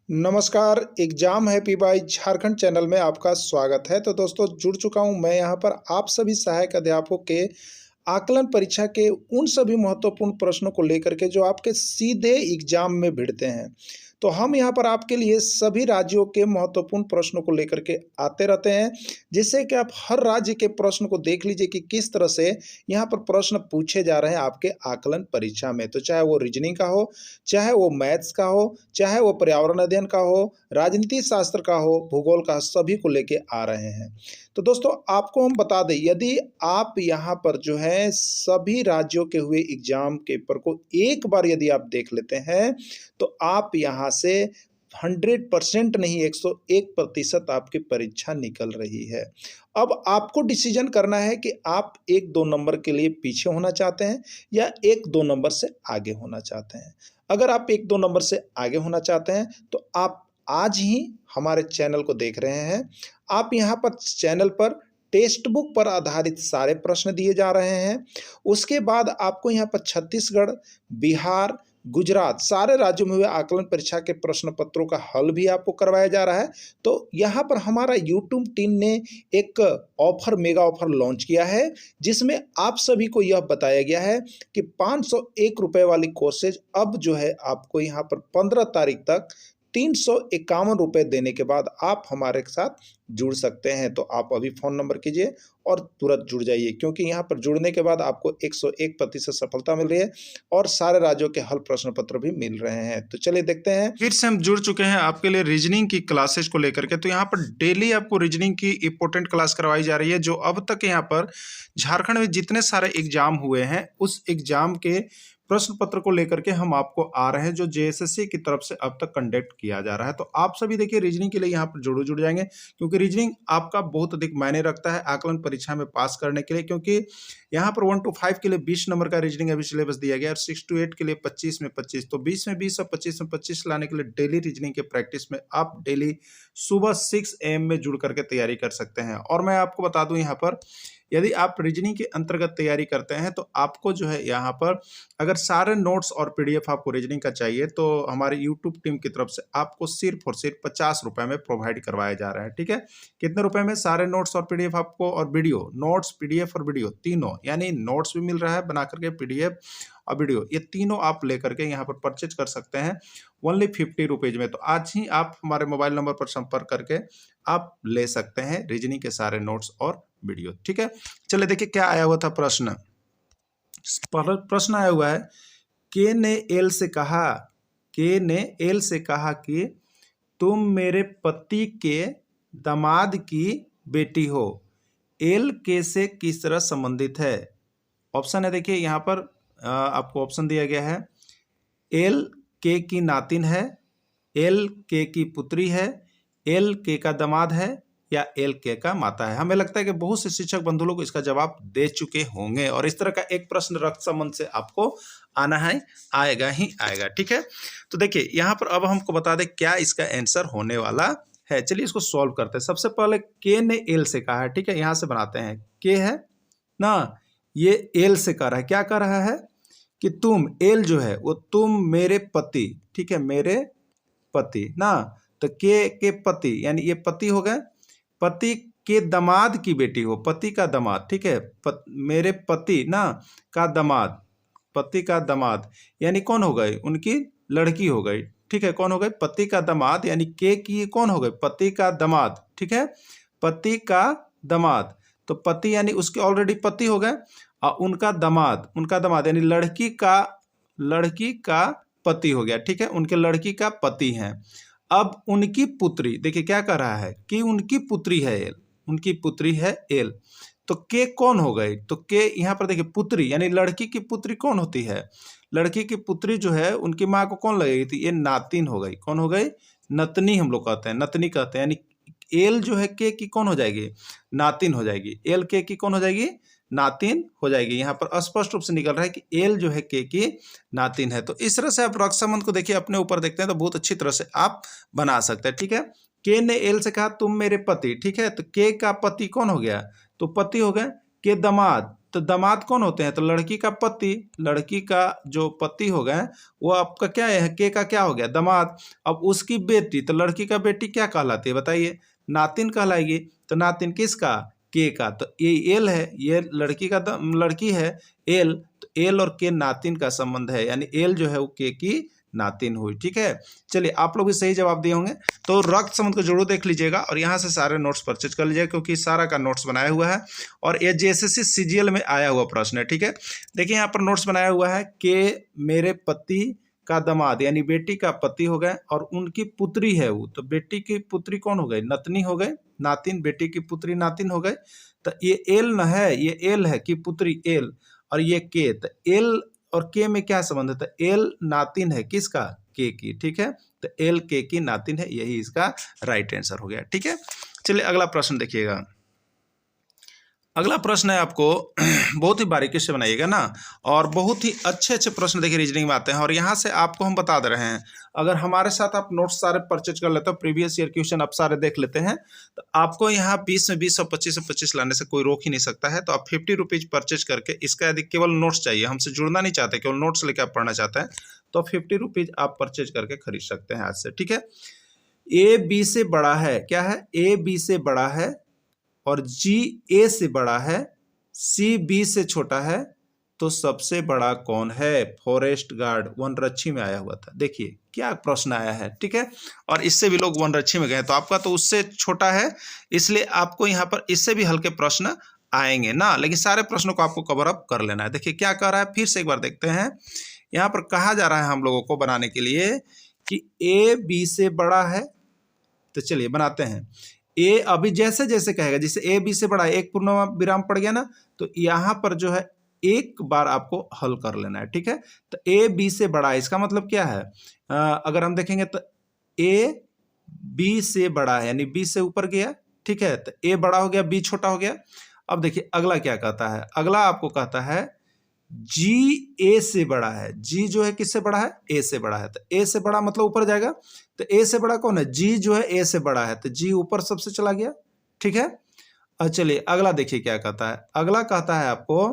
नमस्कार, exam happy by Jharkhand channel में आपका स्वागत है। तो दोस्तों जुड़ चुका हूं मैं यहां पर आप सभी सहायक अध्यापकों के आकलन परीक्षा के उन सभी महत्वपूर्ण प्रश्नों को लेकर के जो आपके सीधे एग्जाम में भिड़ते हैं। तो हम यहां पर आपके लिए सभी राज्यों के महत्वपूर्ण प्रश्नों को लेकर के आते रहते हैं, जिससे कि आप हर राज्य के प्रश्न को देख लीजिए कि किस तरह से यहां पर प्रश्न पूछे जा रहे हैं आपके आकलन परीक्षा में। तो चाहे वो रीजनिंग का हो, चाहे वो मैथ्स का हो, चाहे वो पर्यावरण अध्ययन का हो, राजनीति शास्त्र का हो, भूगोल का, सभी को लेके आ रहे हैं। तो दोस्तों आपको हम बता दें, यदि आप यहाँ पर जो है सभी राज्यों के हुए एग्जाम के पेपर को एक बार यदि आप देख लेते हैं तो आप यहाँ से 100% नहीं 101% आपकी परीक्षा निकल रही है। अब आपको डिसीजन करना है कि आप 1-2 नंबर के लिए पीछे होना चाहते हैं या 1-2 नंबर से आगे होना चाहते हैं। अगर आप 1-2 नंबर से आगे होना चाहते हैं तो आप आज ही हमारे चैनल को देख रहे हैं। आप यहाँ पर चैनल पर टेक्स्ट बुक पर आधारित सारे प्रश्न दिए जा रहे हैं। उसके बाद आपको यहाँ पर छत्तीसगढ़, बिहार, गुजरात सारे राज्यों में हुए आकलन परीक्षा के प्रश्न पत्रों का हल भी आपको करवाया जा रहा है। तो यहाँ पर हमारा यूट्यूब टीम ने एक ऑफर, मेगा ऑफर लॉन्च किया है, जिसमें आप सभी को यह बताया गया है कि 501 रुपये वाली कोर्सेज अब जो है आपको यहाँ पर 15 तारीख तक 351 रुपये देने के बाद आप हमारे साथ जुड़ सकते हैं। तो आप अभी फ़ोन नंबर कीजिए और तुरंत जुड़ जाइए, क्योंकि यहाँ पर जुड़ने के बाद आपको 101% सफलता मिल रही है और सारे राज्यों के हल प्रश्न पत्र भी मिल रहे हैं। तो चलिए देखते हैं। फिर से हम जुड़ चुके हैं आपके लिए रीजनिंग की क्लासेस को लेकर के। तो यहाँ पर डेली आपको रीजनिंग की इंपॉर्टेंट क्लास करवाई जा रही है, जो अब तक यहाँ पर झारखंड में जितने सारे एग्जाम हुए हैं उस एग्जाम के प्रश्न पत्र को लेकर के हम आपको आ रहे हैं, जो जेएसएससी की तरफ से अब तक कंडक्ट किया जा रहा है। तो आप सभी देखिए रीजनिंग के लिए यहाँ पर जुड़ जाएंगे, क्योंकि रीजनिंग आपका बहुत अधिक मायने रखता है आकलन परीक्षा में पास करने के लिए। क्योंकि यहाँ पर 1 to 5 के लिए 20 नंबर का रीजनिंग अभी सिलेबस दिया गया है और 6 to 8 के लिए 25 में 25। तो 20 में 20 और 25 में 25 लाने के लिए डेली रीजनिंग के प्रैक्टिस में आप डेली सुबह 6 AM में जुड़ करके तैयारी कर सकते हैं। और मैं आपको बता दूं, यहाँ पर यदि आप रीजनिंग के अंतर्गत तैयारी करते हैं तो आपको जो है यहाँ पर अगर सारे नोट्स और पीडीएफ आपको रीजनिंग का चाहिए तो हमारी यूट्यूब टीम की तरफ से आपको सिर्फ और सिर्फ 50 रुपए में प्रोवाइड करवाया जा रहा है। ठीक है, कितने रुपए में? सारे नोट्स और पीडीएफ आपको, और वीडियो, नोट्स, पीडीएफ और वीडियो तीनों, यानी नोट्स भी मिल रहा है बना करके, पीडीएफ और वीडियो, ये तीनों आप लेकर के यहाँ पर परचेज कर सकते हैं ओनली 50 रुपीज में। तो आज ही आप हमारे मोबाइल नंबर पर संपर्क करके आप ले सकते हैं रीजनिंग के सारे नोट्स और वीडियो। ठीक है, चलिए देखिए क्या आया हुआ था प्रश्न। प्रश्न आया हुआ है, के ने एल से कहा कि तुम मेरे पति के दामाद की बेटी हो। एल के से किस तरह संबंधित है? ऑप्शन है, देखिए यहाँ पर आपको ऑप्शन दिया गया है। एल के की नातिन है, एल के की पुत्री है, एल के का दामाद है, या एल के का माता है। हमें लगता है कि बहुत से शिक्षक बंधु लोग इसका जवाब दे चुके होंगे, और इस तरह का एक प्रश्न रक्त संबंध से आपको आना है, आएगा ही आएगा। ठीक है, तो देखिए यहाँ पर अब हमको बता दें क्या इसका आंसर होने वाला है। चलिए इसको सॉल्व करते हैं। सबसे पहले के ने एल से कहा है, ठीक है, यहाँ से बनाते हैं। के है ना, ये एल से कह रहा है, क्या कह रहा है कि तुम, एल जो है वो तुम मेरे पति, ठीक है, मेरे पति ना, तो के पति यानी ये पति हो गए, पति के दामाद की बेटी हो, पति का दामाद, ठीक है, मेरे पति ना का दामाद, पति का दामाद यानी कौन हो गए? उनकी लड़की हो गई। ठीक है, कौन हो गए? पति का दामाद, यानी के की कौन हो गए? पति का दामाद। ठीक है, पति का दामाद, तो पति यानी उसके ऑलरेडी पति हो गए, और उनका दामाद यानी लड़की का पति हो गया। ठीक है, उनके लड़की का पति है। अब उनकी पुत्री, देखिए क्या कर रहा है कि उनकी पुत्री है एल, उनकी पुत्री है एल, तो के कौन हो गई? तो के यहाँ पर देखिए पुत्री यानी लड़की की पुत्री कौन होती है? लड़की की पुत्री जो है उनकी माँ को कौन लगेगी? थी ये नातिन हो गई। कौन हो गई? नतनी हम लोग कहते हैं, नतनी कहते हैं, यानी एल जो है के की कौन हो जाएगी? नातिन हो जाएगी। एल के की कौन हो जाएगी? नातिन हो जाएगी। यहाँ पर स्पष्ट रूप से निकल रहा है कि एल जो है के की नातिन है। तो इस तरह से आप रक्त संबंध को देखिए, अपने ऊपर देखते हैं तो बहुत अच्छी तरह से आप बना सकते हैं। ठीक है, के ने एल से कहा तुम मेरे पति, ठीक है, तो के का पति कौन हो गया? तो पति हो गए के दामाद, तो दामाद कौन होते हैं? तो लड़की का पति, लड़की का जो पति हो गए वो आपका क्या है? के का क्या हो गया? दामाद। अब उसकी बेटी, तो लड़की का बेटी क्या कहलाती है बताइए? नातिन कहलाएगी। तो नातिन किसका? के का। तो ये एल है, ये लड़की का लड़की है एल, तो एल और के नातिन का संबंध है, यानी एल जो है वो के की नातिन हुई। ठीक है, चलिए आप लोग भी सही जवाब दिए होंगे। तो रक्त संबंध को जरूर देख लीजिएगा और यहाँ से सारे नोट्स परचेज कर लीजिएगा, क्योंकि सारा का नोट्स बनाया हुआ है और ये जेएसएससी सीजीएल में आया हुआ प्रश्न है। ठीक है, देखिए यहाँ पर नोट्स बनाया हुआ है कि मेरे पति का दामाद, यानी बेटी का पति हो गए और उनकी पुत्री है वो, तो बेटी की पुत्री कौन हो गई? नतनी हो गई, नातिन, बेटी की पुत्री नातिन हो गई। तो ये एल न है, ये एल है कि पुत्री एल, और ये के, तो एल और के में क्या संबंध है? तो एल नातिन है किसका? के की। ठीक है, तो एल के की नातिन है, यही इसका राइट आंसर हो गया। ठीक है, चलिए अगला प्रश्न देखिएगा। अगला प्रश्न है आपको बहुत ही बारीकी से बनाइएगा ना, और बहुत ही अच्छे अच्छे प्रश्न देखिए रीजनिंग में आते हैं, और यहाँ से आपको हम बता दे रहे हैं, अगर हमारे साथ आप नोट्स सारे परचेज कर लेते हो, प्रीवियस ईयर क्वेश्चन आप सारे देख लेते हैं, तो आपको यहाँ 20 में 20 और 25 में 25 लाने से कोई रोक ही नहीं सकता है। तो आप 50 रुपीज़ परचेज करके, इसका यदि केवल नोट्स चाहिए, हमसे जुड़ना नहीं चाहते, केवल नोट्स लेके आप पढ़ना चाहते हैं, तो 50 रुपीज़ आप परचेज करके खरीद सकते हैं आज से। ठीक है, ए बी से बड़ा है, क्या है? ए बी से बड़ा है और जी ए से बड़ा है, सी बी से छोटा है, तो सबसे बड़ा कौन है? फॉरेस्ट गार्ड, वनरक्षी में आया हुआ था। देखिए क्या प्रश्न आया है। ठीक है, और इससे भी लोग वनरक्षी में गए, तो आपका तो उससे छोटा है, इसलिए आपको यहाँ पर इससे भी हल्के प्रश्न आएंगे ना, लेकिन सारे प्रश्नों को आपको कवर अप कर लेना है। देखिए क्या कह रहा है, फिर से एक बार देखते हैं। यहाँ पर कहा जा रहा है हम लोगों को बनाने के लिए कि ए बी से बड़ा है, तो चलिए बनाते हैं। ए अभी जैसे जैसे कहेगा, जैसे ए बी से बड़ा है, एक पूर्ण विराम पड़ गया ना, तो यहाँ पर जो है एक बार आपको हल कर लेना है। ठीक है, तो ए बी से बड़ा है, इसका मतलब क्या है? अगर हम देखेंगे तो ए बी से बड़ा है, यानी बी से ऊपर गया। ठीक है, तो ए बड़ा हो गया, बी छोटा हो गया। अब देखिए अगला क्या कहता है, अगला आपको कहता है जी ए से बड़ा है। जी जो है किससे बड़ा है? ए से बड़ा है, तो ए से बड़ा मतलब ऊपर जाएगा, तो ए से बड़ा कौन है? जी जो है ए से बड़ा है, तो जी ऊपर सबसे चला गया। ठीक है, और चलिए अगला देखिए क्या कहता है। अगला कहता है आपको,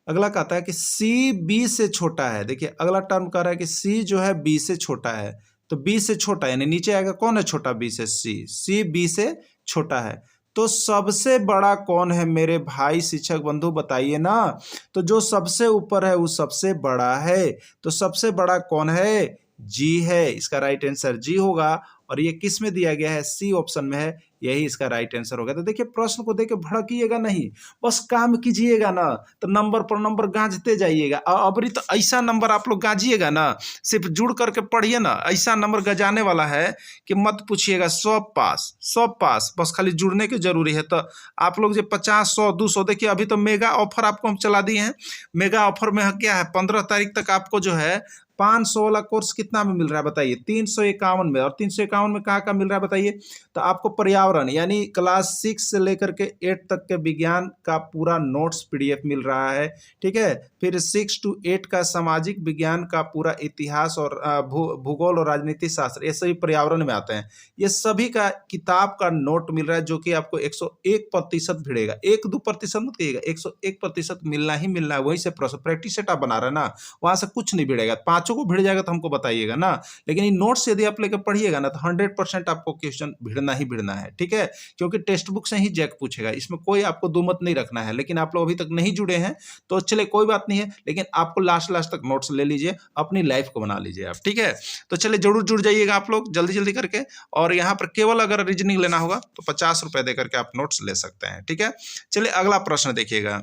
अगला कहता है कि सी बी से छोटा है। देखिए अगला टर्म कह रहा है कि सी जो है बी से छोटा है, तो बी से छोटा यानी नीचे आएगा कौन है छोटा? बी से सी, सी बी से छोटा है, तो सबसे बड़ा कौन है मेरे भाई शिक्षक बंधु बताइए ना। तो जो सबसे ऊपर है वो सबसे बड़ा है, तो सबसे बड़ा कौन है? जी है, इसका राइट आंसर जी होगा, और ये किस में दिया गया है? सी ऑप्शन में है, यही इसका राइट आंसर होगा। तो देखिए प्रश्न को देख के भड़किएगा नहीं, बस काम कीजिएगा ना, तो नंबर पर नंबर गांजते जाइएगा। अबरी तो ऐसा नंबर आप लोग गांजिएगा ना, सिर्फ जुड़ करके पढ़िए ना, ऐसा नंबर गजाने वाला है कि मत पूछिएगा। सब पास, सब पास, बस खाली जुड़ने की जरूरी है। तो आप लोग जो 50, 100, 200, देखिए अभी तो मेगा ऑफर आपको हम चला दिए हैं। मेगा ऑफर में क्या है, 15 तारीख तक आपको जो है 500 वाला कोर्स कितना में मिल रहा है बताइए? 351 में, और 351 में कहाँ का मिल रहा है बताइए? तो आपको पर्यावरण यानी क्लास 6 से लेकर के 8 तक के विज्ञान का पूरा नोट्स पीडीएफ मिल रहा है। ठीक है, फिर 6 to 8 का सामाजिक विज्ञान का पूरा इतिहास और भूगोल और राजनीति शास्त्र, ये सभी पर्यावरण में आते हैं। ये सभी का किताब का नोट मिल रहा है, जो कि आपको 101% भिड़ेगा। 1-2% मत कहिएगा, 101% मिलना ही मिलना है। वहीं से प्रैक्टिस सेट आप बना रहे हैं ना, वहां से कुछ नहीं भिड़ेगा। 5 को भिड़ जाएगा तो हमको बताइएगा ना, लेकिन ये नोट्स यदि आप लेकर पढ़िएगा ना, तो 100% आपको क्वेश्चन भिड़ना ही भिड़ना है। ठीक है, क्योंकि टेक्स्ट बुक से ही जैक पूछेगा, इसमें कोई आपको दुमत नहीं रखना है। लेकिन आप लोग अभी तक नहीं जुड़े हैं तो चले कोई बात नहीं है, लेकिन आपको लास्ट तक नोट्स ले लीजिए, अपनी लाइफ को बना लीजिए आप। ठीक है, तो चलिए जरूर जुड़ जाइएगा आप लोग जल्दी जल्दी करके, और यहाँ पर केवल अगर रीजनिंग लेना होगा तो 50 रुपए दे करके आप नोट्स ले सकते हैं। ठीक है, चलिए अगला प्रश्न देखिएगा।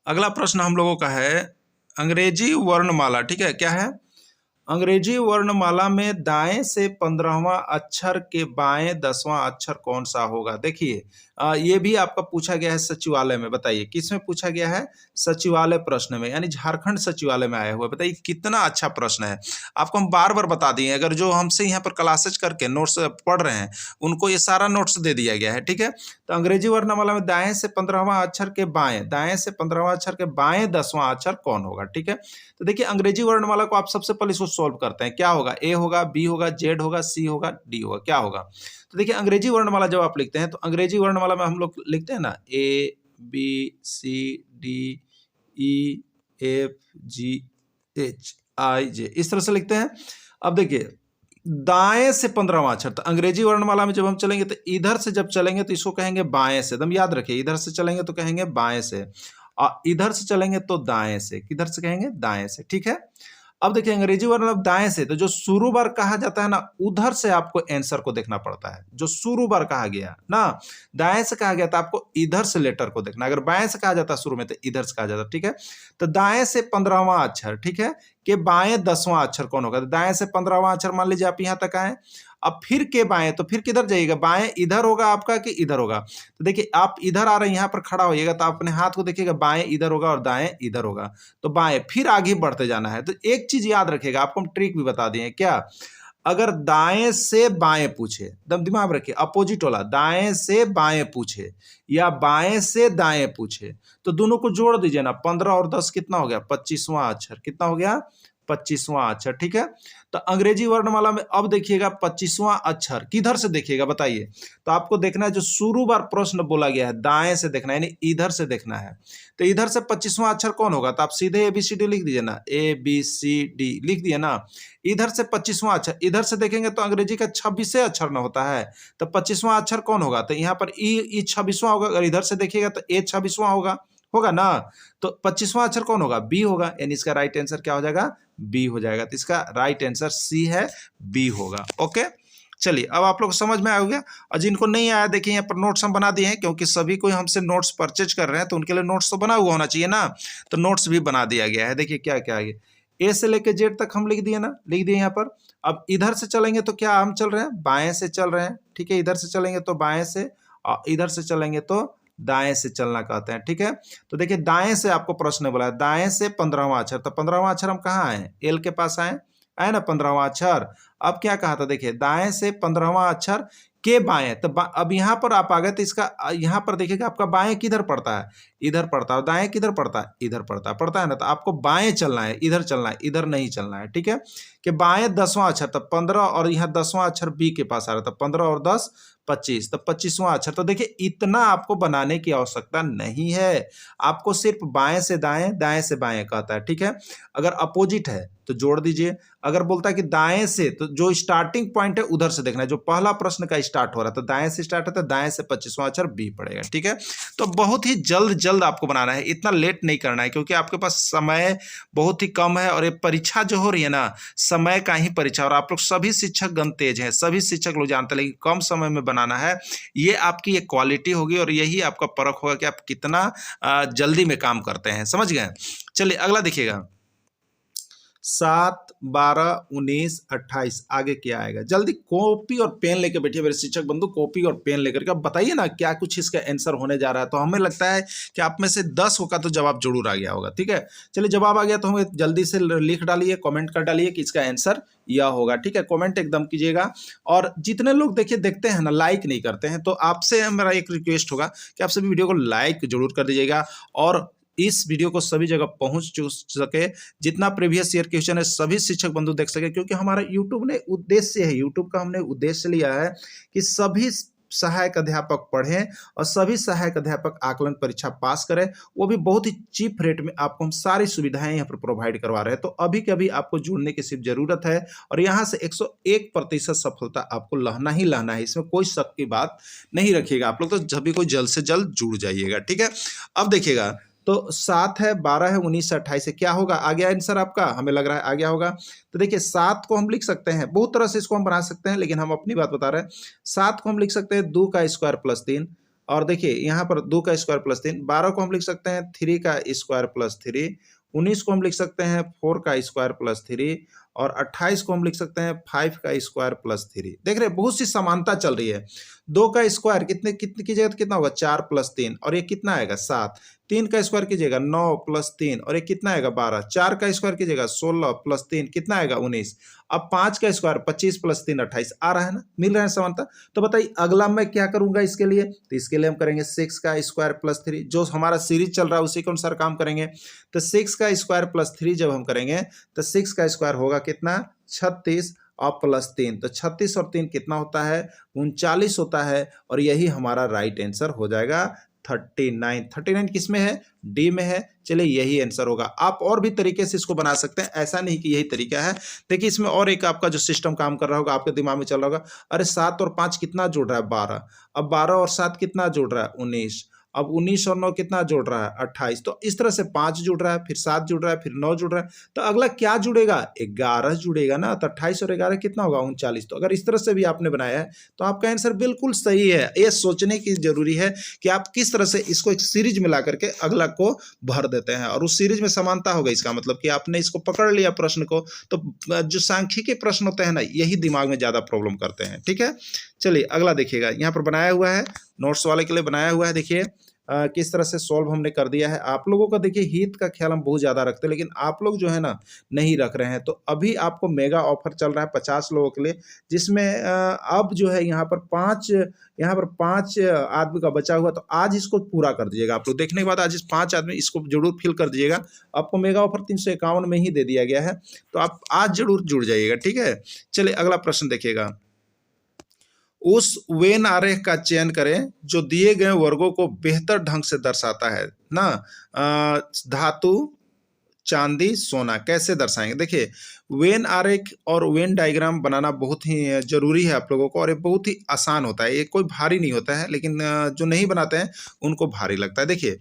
अगला प्रश्न हम लोगों का है अंग्रेजी वर्णमाला। ठीक है, क्या है? अंग्रेजी वर्णमाला में दाएं से 15वां अक्षर के बाएं 10वां अक्षर कौन सा होगा? देखिए ये भी आपका पूछा गया है सचिवालय में। बताइए किस में पूछा गया है? सचिवालय प्रश्न में, यानी झारखंड सचिवालय में आया हुआ। बताइए कितना अच्छा प्रश्न है। आपको हम बार बार बता दिए, अगर जो हमसे यहाँ पर क्लासेज करके नोट्स पढ़ रहे हैं उनको ये सारा नोट्स दे दिया गया है। ठीक है, तो अंग्रेजी वर्णमाला में दाएं से 15वां अक्षर के बाएं, दाएं से 15वां अक्षर के बाएं 10वां अक्षर कौन होगा? ठीक है, तो देखिए अंग्रेजी वर्णमाला को आप सबसे पहले इसको सॉल्व करते हैं। क्या होगा? ए होगा, बी होगा, जेड होगा, सी होगा, डी होगा। क्या होगा? तो देखिए अंग्रेजी वर्णमाला जब आप लिखते हैं तो अंग्रेजी वर्णमाला में हम लोग लिखते हैं ना ए ABCDEFGHIJ, इस तरह से लिखते हैं। अब देखिए दाएं से 15वां अक्षर, तो अंग्रेजी वर्णमाला में जब हम चलेंगे तो इधर से जब चलेंगे तो इसको कहेंगे बाएं से, एकदम याद रखिए, इधर से चलेंगे तो कहेंगे बाएं से, और इधर से चलेंगे तो दाएं से, किधर से कहेंगे दाएं से, ठीक है। अब देखिए अंग्रेजी वर्ड मतलब दाएं से, तो जो शुरू बार कहा जाता है ना, उधर से आपको आंसर को देखना पड़ता है। जो शुरू बार कहा गया ना, दाएं से कहा गया था, आपको इधर से लेटर को देखना। अगर बाएं से कहा जाता शुरू में तो इधर से कहा जाता, ठीक है। तो दाएं से 15वां अक्षर, ठीक है, के बाएं 10वां अक्षर कौन होगा? तो दाएं से 15वां अक्षर मान लीजिए आप यहां तक आए, अब फिर के बाएं, तो फिर किधर जाइएगा? बाएं इधर होगा आपका कि इधर होगा? तो देखिए आप इधर आ रहे हैं, यहां पर खड़ा होइएगा, तो आप अपने हाथ को देखिएगा, बाएं इधर होगा और दाएं इधर होगा, तो बाएं, फिर आगे बढ़ते जाना है। तो एक चीज याद रखिएगा, आपको हम ट्रिक भी बता दिए, क्या? अगर दाएं से बाएं पूछे, दम दिमाग रखिए, अपोजिट वाला, दाएं से बाएं पूछे या बाएं से दाएं पूछे, तो दोनों को जोड़ दीजिए ना, 15 और 10 कितना हो गया? 25वां अक्षर। कितना हो गया? 25वां अक्षर, ठीक है। तो अंग्रेजी वर्णमाला में अब देखिएगा 25वां अक्षर किधर से देखिएगा बताइए? तो आपको देखना है, जो शुरू बार प्रश्न बोला गया है दाएं से देखना है, यानी इधर से देखना है। तो इधर से 25वां अक्षर कौन होगा? तो आप सीधे ABCD लिख दीजिए ना, ABCD लिख दिए ना। इधर से 25वां अक्षर, इधर से देखेंगे तो अंग्रेजी का 26वें अक्षर ना होता है, तो 25वां अक्षर कौन होगा? तो यहाँ पर ई 26वां होगा। अगर इधर से देखिएगा तो A 26वां होगा ना। तो 25वां अक्षर कौन होगा? बी होगा, यानी इसका राइट आंसर क्या हो जाएगा? बी हो जाएगा। तो इसका राइट आंसर सी है, बी होगा। ओके, चलिए अब आप लोग समझ में आ गया। और जिनको नहीं आया देखिए यहाँ पर नोट्स हम बना दिए हैं, क्योंकि सभी कोई हमसे नोट्स परचेज कर रहे हैं, तो उनके लिए नोट्स तो बना हुआ होना चाहिए ना, तो नोट्स भी बना दिया गया है। देखिए क्या क्या है, ए से लेके जेड तक हम लिख दिए ना, लिख दिए यहाँ पर। अब इधर से चलेंगे तो क्या हम चल रहे हैं? बाएं से चल रहे हैं, ठीक है। इधर से चलेंगे तो बाएं से, और इधर से चलेंगे तो दाएं से चलना कहते हैं, ठीक है। तो देखिए दाएं से आपको प्रश्न बोला है, दाएं से 15वां अक्षर, तो 15वां अक्षर हम कहाँ आए? एल के पास आए ना 15वां अक्षर। अब क्या कहा था? देखिए दाएं से 15वां अक्षर के बाएं, तो अब यहां पर आप आ गए, तो इसका यहां पर देखिएगा आपका बाएं किधर पड़ता है? इधर पड़ता है। दाएं किधर पड़ता है? इधर पड़ता है ना। तो आपको बाएं चलना है, इधर चलना है, इधर नहीं चलना है, ठीक है। कि बाएं 10वां अक्षर, तो 15, और यहाँ 10वां अक्षर बी के पास आ रहा था, 15 और 10 25, तो 25वां अक्षर। तो देखिए इतना आपको बनाने की आवश्यकता नहीं है, आपको सिर्फ बाएं से दाएं, दाएं से बाएं कहता है, ठीक है। अगर अपोजिट है तो जोड़ दीजिए, अगर बोलता है कि दाएं से, तो जो स्टार्टिंग पॉइंट है उधर से देखना है। जो पहला प्रश्न का स्टार्ट हो रहा था दाएं से स्टार्ट होता है, दाएं से 25वां अक्षर बी पड़ेगा, ठीक है। तो बहुत ही जल्द आपको बनाना है, इतना लेट नहीं करना है, क्योंकि आपके पास समय बहुत ही कम है, और ये परीक्षा जो हो रही है ना, समय का ही परीक्षा, और आप लोग सभी शिक्षक गण तेज हैं, सभी शिक्षक लोग जानते हैं, लेकिन कम समय में बनाना है। ये आपकी एक क्वालिटी होगी, और यही आपका परख होगा कि आप कितना जल्दी में काम करते हैं, समझ गए। चलिए अगला देखिएगा, 7, 12, 19, 28, आगे क्या आएगा? जल्दी कॉपी और पेन लेकर बैठिए मेरे शिक्षक बंधु, कॉपी और पेन लेकर के अब बताइए ना क्या कुछ इसका आंसर होने जा रहा है। तो हमें लगता है कि आप में से 10 होगा तो जवाब जरूर आ गया होगा, ठीक है। चलिए जवाब आ गया तो हमें जल्दी से लिख डालिए, कमेंट कर डालिए कि इसका आंसर यह होगा, ठीक है। कमेंट एकदम कीजिएगा। और जितने लोग देखिए देखते हैं ना, लाइक नहीं करते हैं, तो आपसे मेरा एक रिक्वेस्ट होगा कि आप सभी वीडियो को लाइक जरूर कर दीजिएगा, और इस वीडियो को सभी जगह पहुंच सके, जितना प्रीवियस ईयर क्वेश्चन है सभी शिक्षक बंधु देख सके, क्योंकि हमारा यूट्यूब ने उद्देश्य है, यूट्यूब का हमने उद्देश्य लिया है कि सभी सहायक अध्यापक पढ़ें और सभी सहायक अध्यापक आकलन परीक्षा पास करें, वो भी बहुत ही चीप रेट में आपको हम सारी सुविधाएं यहाँ पर प्रोवाइड करवा रहे हैं। तो अभी के अभी आपको जुड़ने की सिर्फ जरूरत है, और यहाँ से 101% सफलता आपको लाना ही लाना है, इसमें कोई शक की बात नहीं रखिएगा आप लोग। तो सभी को जल्द से जल्द जुड़ जाइएगा, ठीक है। अब देखिएगा, तो 7 है, 12 है, 19 है, 28 है, क्या होगा? आ गया आंसर आपका, हमें लग रहा है आ गया होगा। तो देखिए 7 को हम लिख सकते हैं, बहुत तरह से इसको हम बना सकते हैं, लेकिन हम अपनी बात बता रहे हैं। 7 को हम लिख सकते हैं 2 का स्क्वायर प्लस 3, और देखिए यहाँ पर 2 का स्क्वायर प्लस 3। 12 को हम लिख सकते हैं 3 का स्क्वायर प्लस 3। 19 को हम लिख सकते हैं 4 का स्क्वायर प्लस 3, और 28 को हम लिख सकते हैं 5 का स्क्वायर प्लस 3। देख रहे हैं बहुत सी समानता चल रही है। 2 का स्क्वायर कितने कीजिएगा तो कितना होगा? 4 प्लस 3, और ये कितना आएगा? 7। 3 का स्क्वायर कीजिएगा 9 प्लस 3, और ये कितना आएगा? 12। 4 का स्क्वायर कीजिएगा 16 प्लस 3, कितना आएगा? 19। अब 5 का स्क्वायर 25 प्लस 3 28, आ रहा है ना, मिल रहा है समानता। तो बताइए अगला मैं क्या करूंगा इसके लिए? तो इसके लिए हम करेंगे 6 का स्क्वायर प्लस 3, जो हमारा सीरीज चल रहा है उसी के अनुसार काम करेंगे। तो 6 का स्क्वायर प्लस 3 जब हम करेंगे तो 6 का स्क्वायर होगा कितना? 36, और प्लस 3, तो 36 और 3 कितना होता है? 39 होता है, और यही हमारा राइट आंसर हो जाएगा 39 किस में है? डी में है। चलिए यही आंसर होगा। आप और भी तरीके से इसको बना सकते हैं, ऐसा नहीं कि यही तरीका है। देखिए इसमें और एक आपका जो सिस्टम काम कर रहा होगा, आपके दिमाग में चल रहा होगा, अरे 7 और 5 कितना जोड़ रहा है? 12। अब 12 और 7 कितना जोड़ रहा है? 19। अब 19 और 9 कितना जोड़ रहा है? 28। तो इस तरह से 5 जुड़ रहा है, फिर 7 जुड़ रहा है, फिर 9 जुड़ रहा है। तो अगला क्या जुड़ेगा? 11 जुड़ेगा ना। तो 28 और 11 कितना होगा? 39। तो अगर इस तरह से भी आपने बनाया है तो आपका आंसर बिल्कुल सही है। ये सोचने की जरूरी है कि आप किस तरह से इसको एक सीरीज में ला करके अगला को भर देते हैं, और उस सीरीज में समानता होगा। इसका मतलब कि आपने इसको पकड़ लिया प्रश्न को। तो जो सांख्यिकी प्रश्न होते हैं ना, यही दिमाग में ज्यादा प्रॉब्लम करते हैं। ठीक है, चलिए अगला देखिएगा। यहाँ पर बनाया हुआ है, नोट्स वाले के लिए बनाया हुआ है। देखिए किस तरह से सॉल्व हमने कर दिया है। आप लोगों का देखिए हित का ख्याल हम बहुत ज़्यादा रखते हैं, लेकिन आप लोग जो है ना नहीं रख रहे हैं। तो अभी आपको मेगा ऑफर चल रहा है 50 लोगों के लिए, जिसमें अब जो है यहाँ पर पाँच आदमी का बचा हुआ। तो आज इसको पूरा कर दीजिएगा। आप लोग देखने के बाद आज इस 5 आदमी इसको जरूर फिल कर दीजिएगा। आपको मेगा ऑफर 351 में ही दे दिया गया है, तो आप आज जरूर जुड़ जाइएगा। ठीक है, चलिए अगला प्रश्न देखिएगा। उस वेन आरेख का चयन करें जो दिए गए वर्गों को बेहतर ढंग से दर्शाता है ना। धातु, चांदी, सोना कैसे दर्शाएंगे? देखिए वेन आरेख और वेन डायग्राम बनाना बहुत ही जरूरी है आप लोगों को, और ये बहुत ही आसान होता है। ये कोई भारी नहीं होता है, लेकिन जो नहीं बनाते हैं उनको भारी लगता है। देखिए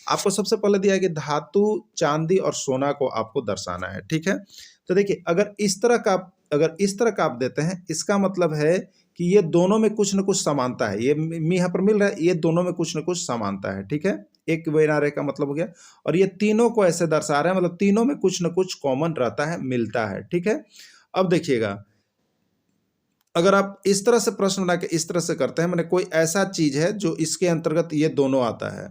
आपको सबसे पहले दिया है कि धातु, चांदी और सोना को आपको दर्शाना है। ठीक है, तो देखिए अगर इस तरह का आप देते हैं, इसका मतलब है कि ये दोनों में कुछ न कुछ समानता है। ये यहाँ पर मिल रहा है, ये दोनों में कुछ न कुछ समानता है। ठीक है, एक वेन आरेख का मतलब हो गया। और ये तीनों को ऐसे दर्शा रहे हैं, मतलब तीनों में कुछ न कुछ कॉमन रहता है, मिलता है। ठीक है, अब देखिएगा अगर आप इस तरह से प्रश्न बना के इस तरह से करते हैं, मैंने कोई ऐसा चीज है जो इसके अंतर्गत ये दोनों आता है,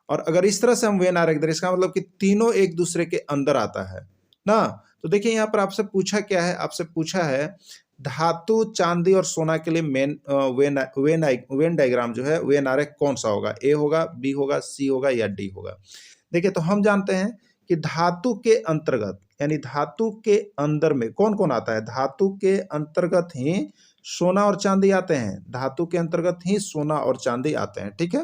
और अगर इस तरह से हम वेन आरेख दे, इसका मतलब कि तीनों एक दूसरे के अंदर आता है ना। तो देखिए यहाँ पर आपसे पूछा क्या है? आपसे पूछा है धातु, चांदी और सोना के लिए मेन वेन डायग्राम जो है, वेन आरेख कौन सा होगा? ए होगा, बी होगा, सी होगा या डी होगा? देखिए तो हम जानते हैं कि धातु के अंतर्गत यानी धातु के अंदर में कौन कौन आता है? धातु के अंतर्गत ही सोना और चांदी आते हैं। धातु के अंतर्गत ही सोना और चांदी आते हैं। ठीक है,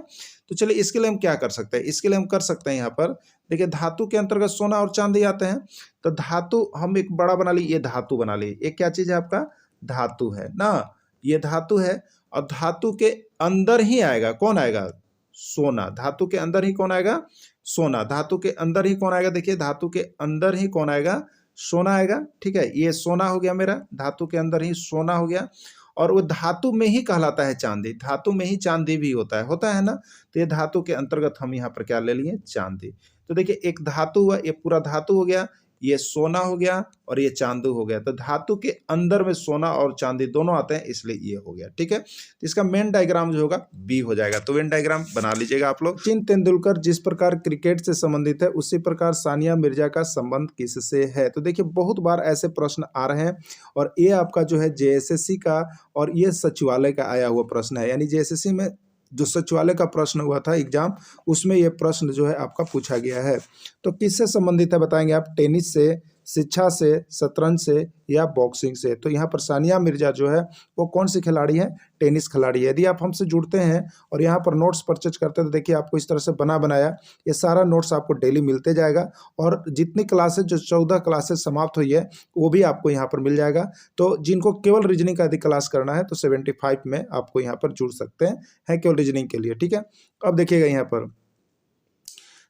तो चलिए इसके लिए हम क्या कर सकते हैं? इसके लिए हम कर सकते हैं यहाँ पर देखिए धातु के अंतर्गत सोना और चांदी आते हैं। तो धातु हम एक बड़ा बना ली, ये धातु बना ली। ये क्या चीज है? आपका धातु है ना, ये धातु है। और धातु के अंदर ही आएगा, कौन आएगा? सोना। धातु के अंदर ही कौन आएगा? सोना। धातु के अंदर ही कौन आएगा? देखिए धातु के अंदर ही कौन आएगा? सोना आएगा। ठीक है, ये सोना हो गया मेरा, धातु के अंदर ही सोना हो गया। और वो धातु में ही कहलाता है चांदी। धातु में ही चांदी भी होता है ना। तो ये धातु के अंतर्गत हम यहाँ पर क्या ले लिए? चांदी। तो देखिए एक धातु हुआ, ये पूरा धातु हो गया, ये सोना हो गया और ये चांदी हो गया। तो धातु के अंदर में सोना और चांदी दोनों आते हैं, इसलिए ये हो गया। ठीक है, तो इसका मेन डायग्राम जो होगा बी हो जाएगा। तो वेन डायग्राम बना लीजिएगा आप लोग। सचिन तेंदुलकर जिस प्रकार क्रिकेट से संबंधित है, उसी प्रकार सानिया मिर्जा का संबंध किससे है? तो देखिए बहुत बार ऐसे प्रश्न आ रहे हैं, और ये आपका जो है जेएसएससी का और ये सचिवालय का आया हुआ प्रश्न है। यानी जेएसएससी में जो सचिवालय का प्रश्न हुआ था एग्जाम, उसमें यह प्रश्न जो है आपका पूछा गया है। तो किससे संबंधित है बताएंगे आप? टेनिस से, शिक्षा से, शतरंज से या बॉक्सिंग से? तो यहाँ पर सानिया मिर्जा जो है वो कौन सी खिलाड़ी है? टेनिस खिलाड़ी है। यदि आप हमसे जुड़ते हैं और यहाँ पर नोट्स परचेज करते हैं तो देखिए आपको इस तरह से बनाया ये सारा नोट्स आपको डेली मिलते जाएगा, और जितनी क्लासेज जो 14 क्लासेज समाप्त हुई है वो भी आपको यहाँ पर मिल जाएगा। तो जिनको केवल रीजनिंग का यदि क्लास करना है तो 75 में आपको यहाँ पर जुड़ सकते हैं केवल रीजनिंग के लिए। ठीक है, अब देखिएगा यहाँ पर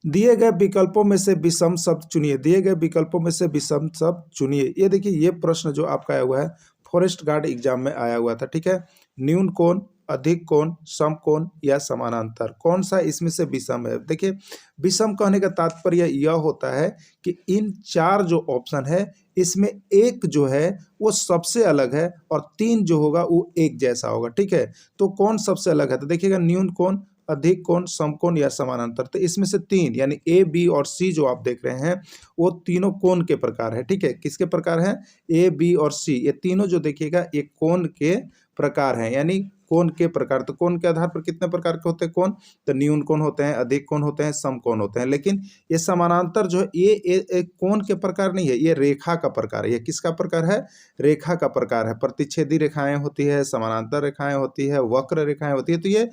दिए गए विकल्पों में से विषम शब्द चुनिए। दिए गए विकल्पों में से विषम शब्द चुनिए। ये देखिए ये प्रश्न जो आपका आया हुआ है फॉरेस्ट गार्ड एग्जाम में आया हुआ था। ठीक है, न्यून कोण, अधिक कोण, सम कोण या समानांतर, कौन सा इसमें से विषम है? देखिए विषम कहने का तात्पर्य यह होता है कि इन 4 जो ऑप्शन है इसमें एक जो है वो सबसे अलग है और 3 जो होगा वो एक जैसा होगा। ठीक है, तो कौन सबसे अलग है? तो देखिएगा न्यून कोण, अधिक कोण, समकोण या समानांतर। तो इसमें से 3 यानी ए, बी और सी जो आप देख रहे हैं वो तीनों कोण के प्रकार है। ठीक है, किसके प्रकार है? ए, बी और सी, ये तीनों जो देखिएगा ये कोण के प्रकार हैं, यानी कोण के प्रकार, तो कोण के आधार पर कितने प्रकार के होते हैं कोण, तो न्यून कोण होते हैं, अधिक कोण होते हैं, सम कोण होते हैं। लेकिन ये समानांतर जो है ये कोण के प्रकार नहीं है, ये रेखा का प्रकार है। ये किसका प्रकार है, रेखा का प्रकार है। प्रतिच्छेदी रेखाएं होती है, समानांतर रेखाएं होती है, वक्र रेखाएं होती है, तो ये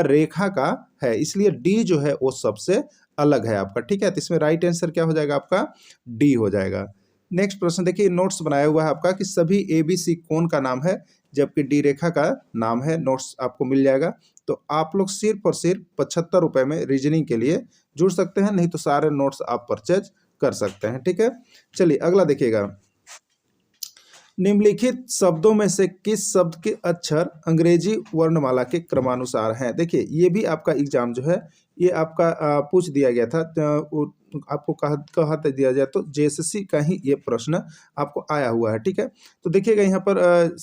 रेखा का है, इसलिए डी जो है वो सबसे अलग है आपका, ठीक है। तो इसमें राइट आंसर क्या हो जाएगा आपका, डी हो जाएगा। नेक्स्ट प्रश्न देखिए, नोट्स बनाया हुआ है आपका कि सभी ABC कोण का नाम है, जबकि डी रेखा का नाम है। नोट्स आपको मिल जाएगा, तो आप लोग सिर्फ और सिर्फ 75 रुपए में रीजनिंग के लिए जुड़ सकते हैं, नहीं तो सारे नोट्स आप परचेज कर सकते हैं, ठीक है। चलिए अगला देखिएगा, निम्नलिखित शब्दों में से किस शब्द के अक्षर अंग्रेजी वर्णमाला के क्रमानुसार हैं। देखिए ये भी आपका एग्जाम जो है ये आपका पूछ दिया गया था, आपको कहा दिया जाए तो जेएसएससी का ही ये प्रश्न आपको आया हुआ है, ठीक है। तो देखिएगा यहाँ पर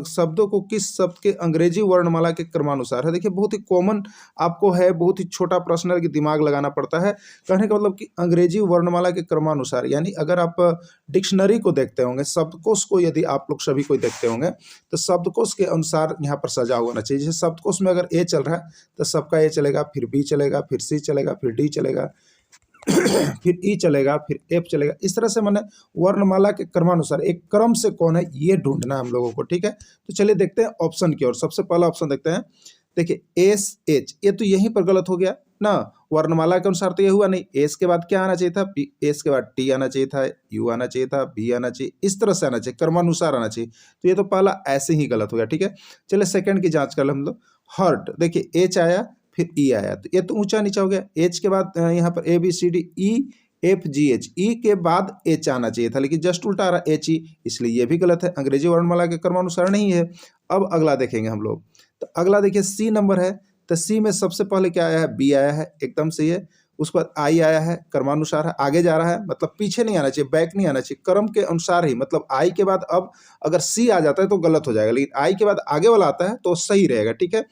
शब्दों को किस शब्द के अंग्रेजी वर्णमाला के क्रमानुसार है। देखिए बहुत ही कॉमन आपको है, बहुत ही छोटा प्रश्न है कि दिमाग लगाना पड़ता है। कहने का मतलब कि अंग्रेजी वर्णमाला के क्रमानुसार, यानी अगर आप डिक्शनरी को देखते होंगे, शब्दकोश को यदि आप लोग सभी कोई देखते होंगे, तो शब्दकोश के अनुसार यहाँ पर सजा होना चाहिए। जैसे शब्दकोश में अगर ए चल रहा है तो सबका ए चलेगा, फिर बी चलेगा, फिर सी चलेगा, फिर डी चलेगा, फिर ई चलेगा, फिर एफ चलेगा। इस तरह से मैंने वर्णमाला के क्रमानुसार एक क्रम से कौन है ये ढूंढना है हम लोगों को, ठीक है। तो चलिए देखते हैं ऑप्शन की ओर। सबसे पहला ऑप्शन देखते हैं, देखिए एस एच, ये तो यहीं पर गलत हो गया ना, वर्णमाला के अनुसार तो ये हुआ नहीं। एस के बाद क्या आना चाहिए था, एस के बाद टी आना चाहिए था, यू आना चाहिए था, बी आना चाहिए, इस तरह से आना चाहिए, क्रमानुसार आना चाहिए। तो ये तो पहला ऐसे ही गलत हो गया, ठीक है। चलिए सेकंड की जांच कर हम लोग। हर्ट, देखिए एच आया फिर ई आया, तो ये तो ऊंचा नीचा हो गया। एच के बाद यहाँ पर A B C D E F G H, E के बाद एच आना चाहिए था, लेकिन जस्ट उल्टा आ रहा एच ई, इसलिए ये भी गलत है, अंग्रेजी वर्णमाला के क्रमानुसार नहीं है। अब अगला देखेंगे हम लोग, तो अगला देखिए सी नंबर है, तो सी में सबसे पहले क्या आया है, बी आया है, एकदम सही है। उसके बाद आई आया है, क्रमानुसार है, आगे जा रहा है, मतलब पीछे नहीं आना चाहिए, बैक नहीं आना चाहिए, क्रम के अनुसार ही, मतलब आई के बाद अब अगर सी आ जाता है तो गलत हो जाएगा, लेकिन आई के बाद आगे वाला आता है तो सही रहेगा, ठीक है।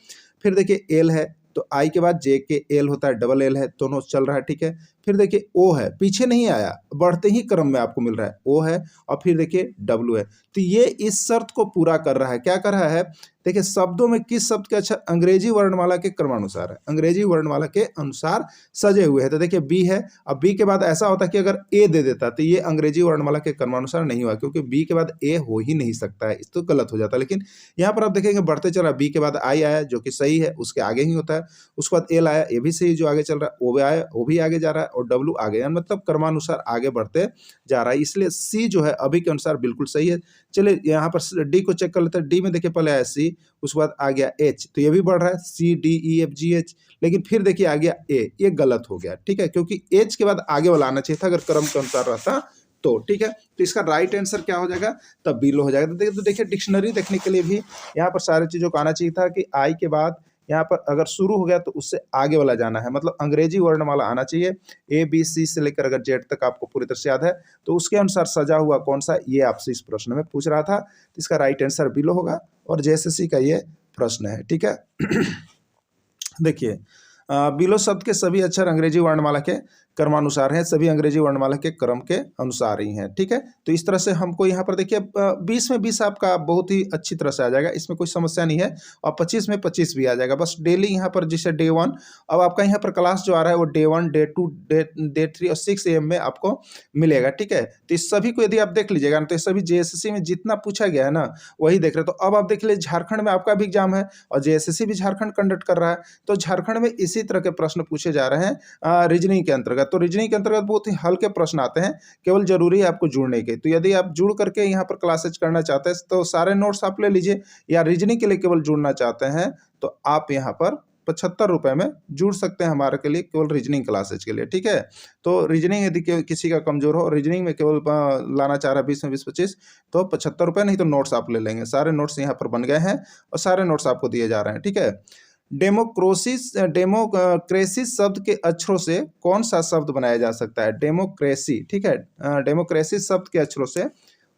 फिर देखिए एल है, तो आई के बाद जे के एल होता है, डबल एल है, दोनों चल रहा है, ठीक है। फिर देखिए ओ है, पीछे नहीं आया, बढ़ते ही क्रम में आपको मिल रहा है, ओ है, और फिर देखिए डब्ल्यू है। तो ये इस शर्त को पूरा कर रहा है, क्या कर रहा है, देखिए शब्दों में किस शब्द के अक्षर अंग्रेजी वर्णमाला के क्रमानुसार है, अंग्रेजी वर्णमाला के अनुसार सजे हुए हैं। तो देखिए बी है, अब बी के बाद ऐसा होता है कि अगर ए दे देता तो ये अंग्रेजी वर्णमाला के क्रमानुसार नहीं हुआ, क्योंकि बी के बाद ए हो ही नहीं सकता है, इस तो गलत हो जाता है। लेकिन यहाँ पर आप देखेंगे बढ़ते चल रहा, बी के बाद आई आया जो कि सही है, उसके आगे ही होता है। उसके बाद एल आया, ये भी सही जो आगे चल रहा है, ओ भी आया, वो भी आगे जा रहा है, और डब्ल्यू आगे, मतलब क्रमानुसार आगे बढ़ते जा रहा है, इसलिए सी जो है अभी के अनुसार बिल्कुल सही है। चलिए यहाँ पर डी को चेक कर लेते हैं। डी में देखिए पहले आया सी, उसके बाद आ गया एच, तो ये भी बढ़ रहा है, C D E F G H, लेकिन फिर देखिए आ गया ए, ये गलत हो गया, ठीक है, क्योंकि एच के बाद आगे वाला आना चाहिए था अगर क्रम के अनुसार रहता तो, ठीक है। तो इसका राइट आंसर क्या हो जाएगा, तब बिलो हो जाएगा। तो देखिए डिक्शनरी देखने के लिए भी यहाँ पर सारी चीजों को आना चाहिए था कि आई के बाद यहाँ पर अगर शुरू हो गया तो उससे आगे वाला जाना है, मतलब अंग्रेजी वर्णमाला आना चाहिए, ए बी सी से लेकर अगर जेड तक आपको पूरी तरह से याद है, तो उसके अनुसार सजा हुआ कौन सा, ये आपसे इस प्रश्न में पूछ रहा था। तो इसका राइट आंसर बिलो होगा, और जेएसएससी का ये प्रश्न है, ठीक है। देखिए बिलो शब्द के सभी अक्षर अंग्रेजी वर्णमाला के क्रमानुसार हैं, सभी अंग्रेजी वर्णमाला के क्रम के अनुसार ही हैं, ठीक है। तो इस तरह से हमको यहाँ पर देखिए 20 में 20 आपका बहुत ही अच्छी तरह से आ जाएगा, इसमें कोई समस्या नहीं है, और 25 में 25 भी आ जाएगा। बस डेली यहाँ पर जैसे डे 1, अब आपका यहाँ पर क्लास जो आ रहा है वो डे 1, डे 2, डे 3 और 6 AM में आपको मिलेगा, ठीक है। तो इस सभी को यदि आप देख लीजिएगा तो सभी जेएसएससी में जितना पूछा गया है ना वही देख रहे। तो अब आप देख लीजिए झारखंड में आपका भी एग्जाम है, और जेएसएससी भी झारखंड कंडक्ट कर रहा है, तो झारखंड में इसी तरह के प्रश्न पूछे जा रहे हैं रीजनिंग के अंतर्गत। तो रीजनिंग के अंतर्गत बहुत ही हल्के प्रश्न आते हैं, केवल जरूरी है आपको जुड़ने के। तो यदि आप जुड़ करके यहाँ पर क्लासेज करना चाहते हैं तो सारे नोट्स आप ले लीजिए, या रीजनिंग के लिए केवल जुड़ना चाहते हैं तो आप यहाँ पर 75 रुपए में जुड़ सकते हैं हमारे के लिए, केवल रीजनिंग क्लासेज के लिए, ठीक है। तो रीजनिंग यदि किसी का कमजोर हो, रीजनिंग में केवल लाना चाह रहा है 20 में 20-25, तो 75 रुपये, नहीं तो नोट्स आप ले लेंगे। सारे नोट्स यहाँ पर बन गए हैं और सारे नोट्स आपको दिए जा रहे हैं, ठीक है। डेमोक्रेसी शब्द के अक्षरों से कौन सा शब्द बनाया जा सकता है, डेमोक्रेसी, ठीक है। डेमोक्रेसी शब्द के अक्षरों से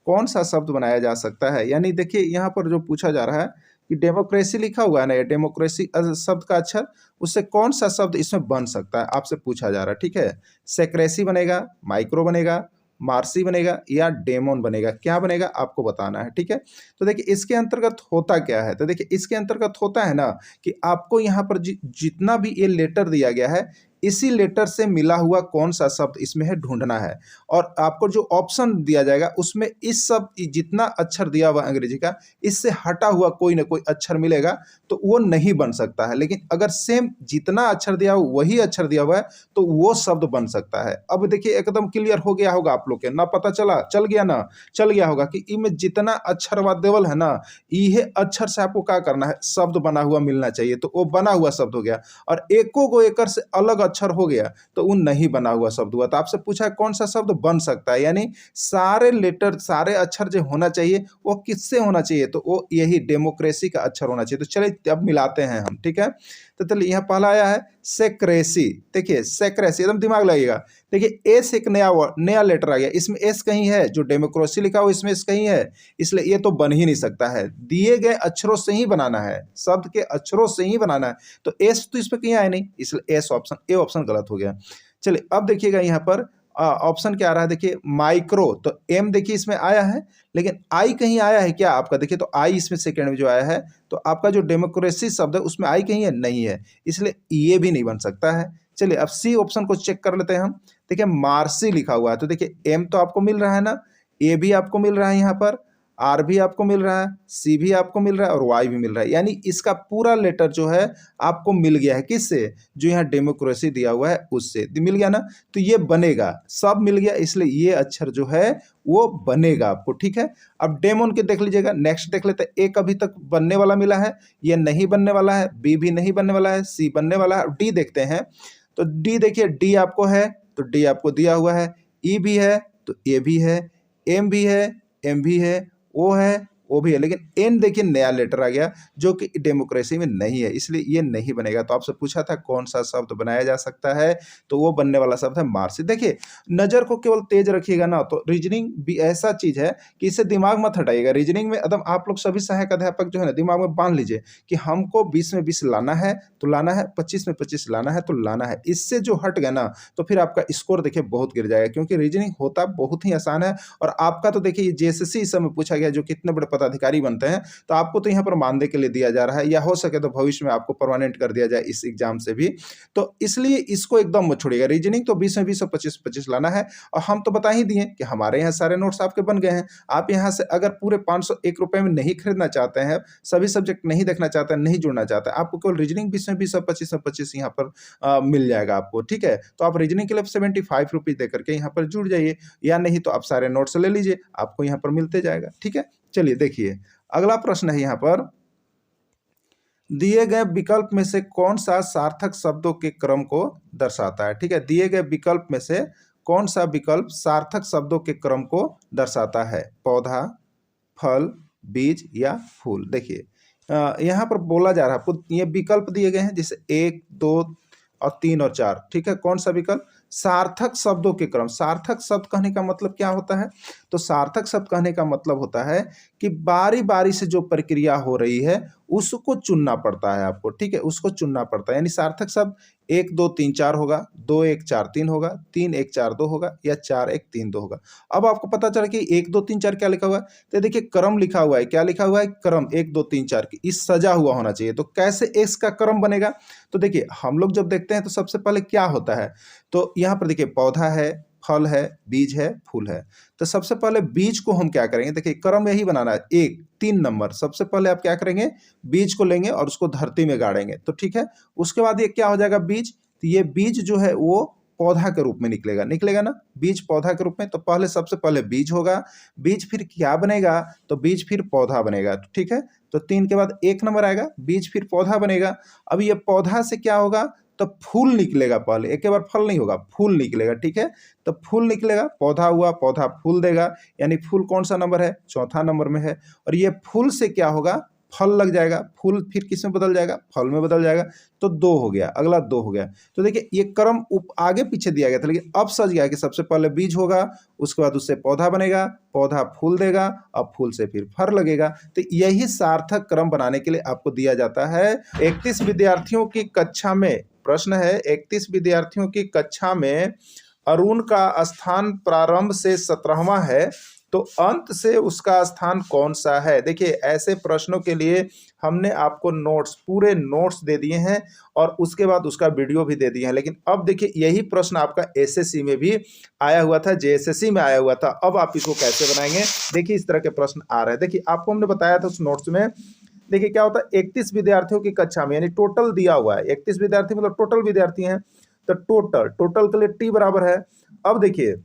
कौन सा शब्द बनाया जा सकता है, यानी देखिए यहाँ पर जो पूछा जा रहा है कि डेमोक्रेसी लिखा हुआ है ना, डेमोक्रेसी शब्द का अक्षर, उससे कौन सा शब्द इसमें बन सकता है आपसे पूछा जा रहा है, ठीक है। सेक्रेसी बनेगा, माइक्रो बनेगा, मार्सी बनेगा या डेमोन बनेगा, क्या बनेगा आपको बताना है, ठीक है। तो देखिए इसके अंतर्गत होता क्या है, तो देखिए इसके अंतर्गत होता है ना कि आपको यहाँ पर जितना भी ये लेटर दिया गया है, इसी लेटर से मिला हुआ कौन सा शब्द इसमें है ढूंढना है। और आपको जो ऑप्शन दिया जाएगा उसमें इस सब जितना अक्षर दिया हुआ अंग्रेजी का, इससे हटा हुआ कोई ना कोई अक्षर मिलेगा तो वो नहीं बन सकता है। लेकिन अगर सेम जितना अक्षर दिया हुआ वही अक्षर दिया हुआ है तो वो शब्द बन सकता है। अब देखिए एकदम क्लियर हो गया होगा आप लोग के, ना पता चला, चल गया ना, चल गया होगा कि इनमें जितना अक्षर व देवल है ना, ये अक्षर से आपको क्या करना है, शब्द बना हुआ मिलना चाहिए, तो वो बना हुआ शब्द हो गया। और एको गो एकर से अलग अक्षर हो गया तो वो नहीं बना हुआ शब्द हुआ। तो आपसे पूछा है कौन सा शब्द बन सकता है, यानी सारे लेटर सारे अक्षर जो होना चाहिए वो किससे होना चाहिए, तो वो यही डेमोक्रेसी का अक्षर होना चाहिए। तो चलिए अब मिलाते हैं हम, ठीक है। तो चलिए यहाँ पहला आया है सेक्रेसी, देखिए सेक्रेसी, एकदम दिमाग लगेगा। देखिए एस एक नया लेटर आ गया, इसमें एस कहीं है, जो डेमोक्रेसी लिखा हो इसमें एस कहीं है, इसलिए ये तो बन ही नहीं सकता है। दिए गए अक्षरों से ही बनाना है, शब्द के अक्षरों से ही बनाना है, तो एस तो इसमें कहीं आया नहीं, इसलिए एस ऑप्शन, ए ऑप्शन गलत हो गया। चलिए अब देखिएगा यहाँ पर ऑप्शन क्या आ रहा है, देखिए माइक्रो, तो एम देखिए इसमें आया है, लेकिन आई कहीं आया है क्या आपका, देखिए तो आई इसमें सेकंड में जो आया है, तो आपका जो डेमोक्रेसी शब्द है उसमें आई कहीं है, नहीं है, इसलिए ये भी नहीं बन सकता है। चलिए अब सी ऑप्शन को चेक कर लेते हैं हम। देखिए मार्सी लिखा हुआ है, तो देखिए एम तो आपको मिल रहा है ना, ए भी आपको मिल रहा है, यहाँ पर आर भी आपको मिल रहा है, सी भी आपको मिल रहा है और वाई भी मिल रहा है, यानी इसका पूरा लेटर जो है आपको मिल गया है, किससे, जो यहाँ डेमोक्रेसी दिया हुआ है उससे मिल गया ना, तो ये बनेगा, सब मिल गया, इसलिए ये अक्षर जो है वो बनेगा आपको, ठीक है। अब डेमोन के देख लीजिएगा, नेक्स्ट देख लेते हैं। ए अभी तक बनने वाला मिला है, ये नहीं बनने वाला है, बी भी नहीं बनने वाला है, सी बनने वाला है, डी देखते हैं। तो डी देखिए, डी आपको है तो डी आपको दिया हुआ है, ई भी है तो ए भी है, एम भी है, एम भी है, ओ है, वो भी है, लेकिन एन देखिए नया लेटर आ गया जो कि डेमोक्रेसी में नहीं है, इसलिए ये नहीं बनेगा। तो आपसे पूछा था कौन सा शब्द बनाया जा सकता है, तो वो बनने वाला शब्द है मार्सी। देखिए नजर को केवल तेज रखिएगा ना, तो रीजनिंग भी ऐसा चीज है कि इसे दिमाग मत हटाइएगा। रीजनिंग में एकदम आप लोग सभी सहायक अध्यापक जो है ना, दिमाग में बांध लीजिए कि हमको 20 में 20 लाना है तो लाना है, 25 में 25 लाना है तो लाना है। इससे जो हट गया ना तो फिर आपका स्कोर देखिए बहुत गिर जाएगा, क्योंकि रीजनिंग होता बहुत ही आसान है। और आपका तो देखिए जेएसएससी इस समय पूछा गया, जो कितने बड़े पदाधिकारी बनते हैं, तो आपको तो यहाँ पर मानदेय के लिए दिया जा रहा है, या हो सके तो भविष्य में आपको परमानेंट कर दिया जाए इस एग्जाम से भी। तो इसलिए इसको एकदम मत छोड़िएगा। रीजनिंग तो 20 में 20 और 25 में 25 लाना है। और हम तो बता ही दिए कि हमारे यहाँ सारे नोट्स आपके बन गए हैं। आप यहाँ से अगर पूरे 501 रुपए में नहीं खरीदना चाहते हैं, सभी सब्जेक्ट नहीं देखना चाहते हैं, नहीं जुड़ना चाहते हैं, आपको केवल रीजनिंग 20 में 20 और 25 में 25 यहाँ पर मिल जाएगा आपको, ठीक है। तो आप रीजनिंग के लिए 75 रुपीज दे करके यहाँ पर जुड़ जाइए, या नहीं तो आप सारे नोट्स ले लीजिए, आपको यहाँ पर मिलते जाएगा, ठीक है। चलिए देखिए अगला प्रश्न है यहाँ पर, दिए गए विकल्प में से कौन सा सार्थक शब्दों के क्रम को दर्शाता है, ठीक है। दिए गए विकल्प में से कौन सा विकल्प सार्थक शब्दों के क्रम को दर्शाता है, पौधा, फल, बीज या फूल। देखिए यहाँ पर बोला जा रहा है आपको, ये विकल्प दिए गए हैं जैसे 1, 2 और 3 और 4, ठीक है। कौन सा विकल्प, सार्थक शब्दों के क्रम। सार्थक शब्द कहने का मतलब क्या होता है, तो सार्थक शब्द कहने का मतलब होता है कि बारी बारी से जो प्रक्रिया हो रही है उसको चुनना पड़ता है आपको, ठीक है, उसको चुनना पड़ता है। यानी सार्थक शब्द 1 2 3 4 होगा, 2 1 4 3 होगा, 3 1 4 2 होगा, या 4 1 3 2 होगा। अब आपको पता चला कि 1 2 3 4 क्या लिखा हुआ है, तो देखिए क्रम लिखा हुआ है, क्या लिखा हुआ है, क्रम 1 2 3 4 की इस सजा हुआ होना चाहिए। तो कैसे इसका क्रम बनेगा, तो देखिए हम लोग जब देखते हैं तो सबसे पहले क्या होता है, तो यहाँ पर देखिए पौधा है, फल है, बीज है, फूल है। तो सबसे पहले बीज को हम क्या करेंगे, देखिए क्रम यही बनाना है, 1 3 नंबर। सबसे पहले आप क्या करेंगे, बीज को लेंगे और उसको धरती में गाड़ेंगे, तो ठीक है। उसके बाद ये क्या हो जाएगा, बीज, तो ये बीज जो है वो पौधा के रूप में निकलेगा ना, बीज पौधा के रूप में। तो पहले सबसे पहले बीज होगा, बीज फिर क्या बनेगा, तो बीज फिर पौधा बनेगा, ठीक है। तो 3 के बाद 1 नंबर आएगा, बीज फिर पौधा बनेगा। अब ये पौधा से क्या होगा, तो फूल निकलेगा, पहले एक बार फल नहीं होगा, फूल निकलेगा, ठीक है। तो फूल निकलेगा, पौधा हुआ, पौधा फूल देगा, यानी फूल कौन सा नंबर है, चौथा नंबर में है। और ये फूल से क्या होगा, फल लग जाएगा, फूल फिर किस में बदल जाएगा, फल में बदल जाएगा, तो 2 हो गया, अगला 2 हो गया। तो देखिए ये क्रम आगे पीछे दिया गया था, लेकिन अब सज गया कि सबसे पहले बीज होगा, उसके बाद उससे पौधा बनेगा, पौधा फूल देगा, अब फूल से फिर फल लगेगा। तो यही सार्थक क्रम बनाने के लिए आपको दिया जाता है। 31 विद्यार्थियों की कक्षा में, प्रश्न है 31 विद्यार्थियों की कक्षा में अरुण का स्थान प्रारंभ से 17वां है तो अंत से उसका स्थान कौन सा है। देखिए ऐसे प्रश्नों के लिए हमने आपको नोट्स, पूरे नोट्स दे दिए हैं और उसके बाद उसका वीडियो भी दे दिए हैं। लेकिन अब देखिए यही प्रश्न आपका एसएससी में भी आया हुआ था, जेएसएससी में आया हुआ था। अब आप इसको कैसे बनाएंगे, देखिए इस तरह के प्रश्न आ रहे हैं। देखिए आपको हमने बताया था उस नोट्स में, देखिए क्या होता है 31 विद्यार्थियों की कक्षा में, यानी टोटल दिया हुआ है 31 विद्यार्थी, मतलब टोटल विद्यार्थी हैं, तो टोटल के लिए टी बराबर है। अब देखिए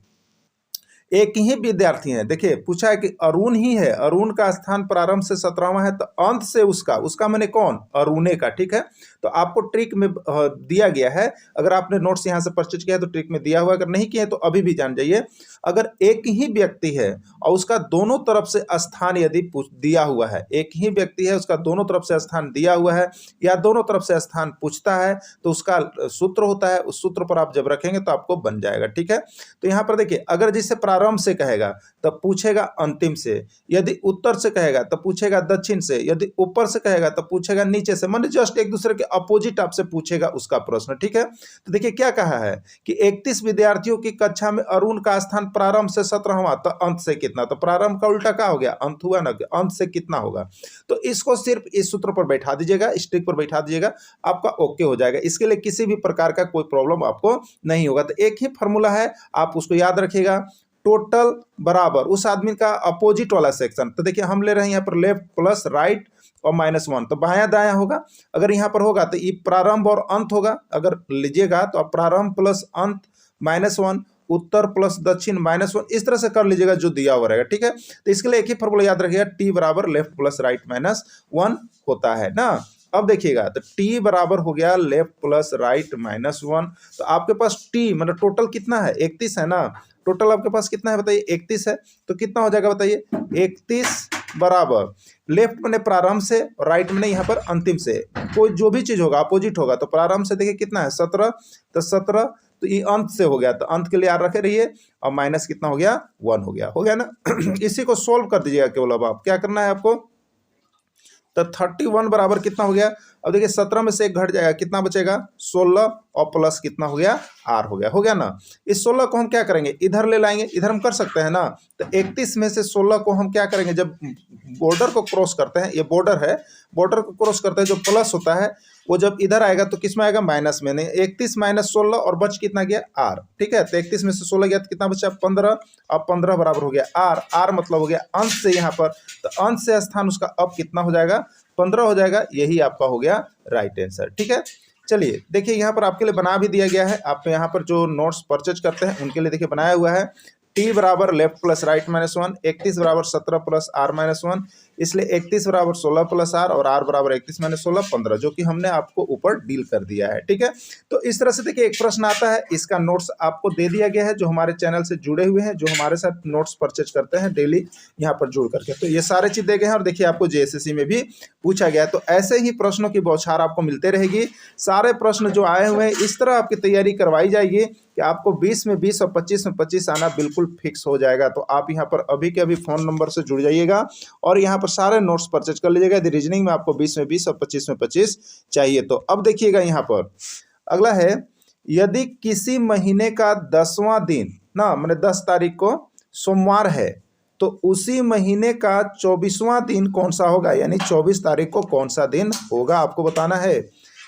एक ही विद्यार्थी है, देखिए पूछा है कि अरुण ही है, अरुण का स्थान प्रारंभ से 17वां है तो अंत से उसका मैंने कौन, अरुणे का। ठीक है, तो आपको ट्रिक में दिया गया है, अगर आपने नोट्स यहां से परचेज किया है तो ट्रिक में दिया हुआ है, अगर नहीं किया है तो अभी भी जान जाइए। अगर एक ही व्यक्ति है और उसका दोनों तरफ से स्थान यदि दिया हुआ है, एक ही व्यक्ति है उसका दोनों तरफ से स्थान दिया हुआ है या दोनों तरफ से स्थान पूछता है, तो उसका सूत्र होता है, उस सूत्र पर आप जब रखेंगे तो आपको बन जाएगा। ठीक है, तो यहां पर देखिए अगर जिससे प्रारंभ से कहेगा तब पूछेगा अंतिम से, यदि उत्तर से कहेगा तब पूछेगा दक्षिण से, यदि ऊपर से कहेगा तब पूछेगा नीचे से, मतलब जस्ट एक दूसरे के अपोजिट आपसे पूछेगा उसका प्रश्न। ठीक है, तो देखिए क्या कहा है कि 31 विद्यार्थियों की कक्षा में अरुण का स्थान प्रारंभ से 17वां तो अंत से कितना, तो प्रारंभ का उल्टा क्या हो गया, अंत हुआ ना, अंत से कितना होगा। तो इसको सिर्फ इस सूत्र पर बैठा दीजिएगा, इस ट्रिक पर बैठा दीजिएगा, आपका ओके हो जाएगा। इसके लिए किसी भी प्रकार का कोई प्रॉब्लम आपको नहीं होगा। तो एक ही फॉर्मूला है, आप उसको याद रखिएगा, टोटल बराबर उस आदमी का अपोजिट वाला सेक्शन। तो देखिए हम ले रहे हैं यहाँ पर लेफ्ट प्लस राइट और -1, तो बायां दायां होगा। अगर यहाँ पर होगा तो ये प्रारंभ और अंत होगा, अगर लीजिएगा तो आप प्रारंभ प्लस अंत -1, उत्तर प्लस दक्षिण -1, इस तरह से कर लीजिएगा जो दिया हुआ रहेगा। ठीक है, तो इसके लिए एक ही फॉर्मूला याद रखिएगा, टी बराबर लेफ्ट प्लस राइट -1 होता है ना। अब देखिएगा तो टी बराबर हो गया लेफ्ट प्लस राइट -1, तो आपके पास टी मतलब टोटल कितना है, 31 है ना, टोटल आपके पास कितना है बताइए, 31 है, तो कितना हो जाएगा बताइए, 31 बराबर लेफ्ट मैंने प्रारंभ से और राइट मैंने यहाँ पर अंतिम से, कोई जो भी चीज होगा अपोजिट होगा, तो प्रारंभ से देखिए कितना है 17, तो 17 तो ये अंत से हो गया, तो अंत के लिए याद रखे रहिए, और माइनस कितना हो गया, 1 हो गया ना। इसी को सोल्व कर दीजिएगा केवल। अब आप क्या करना है आपको, तो 31 बराबर कितना हो गया, अब देखिए 17 में से एक घट जाएगा, कितना बचेगा 16, और प्लस कितना हो गया, आर हो गया ना। इस 16 को हम क्या करेंगे, इधर ले लाएंगे, इधर हम कर सकते हैं ना। तो 31 में से 16 को हम क्या करेंगे, जब बॉर्डर को क्रॉस करते हैं, ये बॉर्डर है, बॉर्डर को क्रॉस करते हैं, जो प्लस होता है वो जब इधर आएगा तो किस में आएगा, माइनस में। नहीं, 31 - 16 और बच कितना गया, आर। ठीक है, तो 31 में से 16 गया तो कितना बचा, 15, अब 15 बराबर हो गया आर मतलब हो गया अंत से यहाँ पर, तो अंत से स्थान उसका अब कितना हो जाएगा, 15 हो जाएगा, यही आपका हो गया राइट आंसर। ठीक है, चलिए देखिए यहाँ पर आपके लिए बना भी दिया गया है, आप यहाँ पर जो नोट्स परचेज करते हैं उनके लिए देखिए बनाया हुआ है, टी बराबर लेफ्ट प्लस राइट -1, 31 बराबर 17 प्लस आर -1, इसलिए 31 बराबर 16 प्लस आर, और आर बराबर 31 - 16 15, जो कि हमने आपको ऊपर डील कर दिया है। ठीक है, तो इस तरह से देखिए एक प्रश्न आता है, इसका नोट्स आपको दे दिया गया है, जो हमारे चैनल से जुड़े हुए हैं, जो हमारे साथ नोट्स परचेज करते हैं डेली यहाँ पर जुड़ करके, तो ये सारे चीज दे गए हैं। और देखिए आपको जेएसएससी में भी पूछा गया है, तो ऐसे ही प्रश्नों की बौछार आपको मिलते रहेगी। सारे प्रश्न जो आए हुए हैं इस तरह आपकी तैयारी करवाई जाएगी कि आपको 20 में 20 और 25 में 25 आना बिल्कुल फिक्स हो जाएगा। तो आप यहाँ पर अभी के अभी फोन नंबर से जुड़ जाइएगा और यहाँ पर सारे नोट्स परचेज कर लीजिएगा। यदि रीजनिंग में आपको 20 में 20 और 25 में 25 चाहिए तो अब देखिएगा यहाँ पर अगला है, यदि किसी महीने का 10वां दिन ना, मैंने 10 तारीख को सोमवार है, तो उसी महीने का 24वां दिन कौन सा होगा, यानी 24 तारीख को कौन सा दिन होगा आपको बताना है।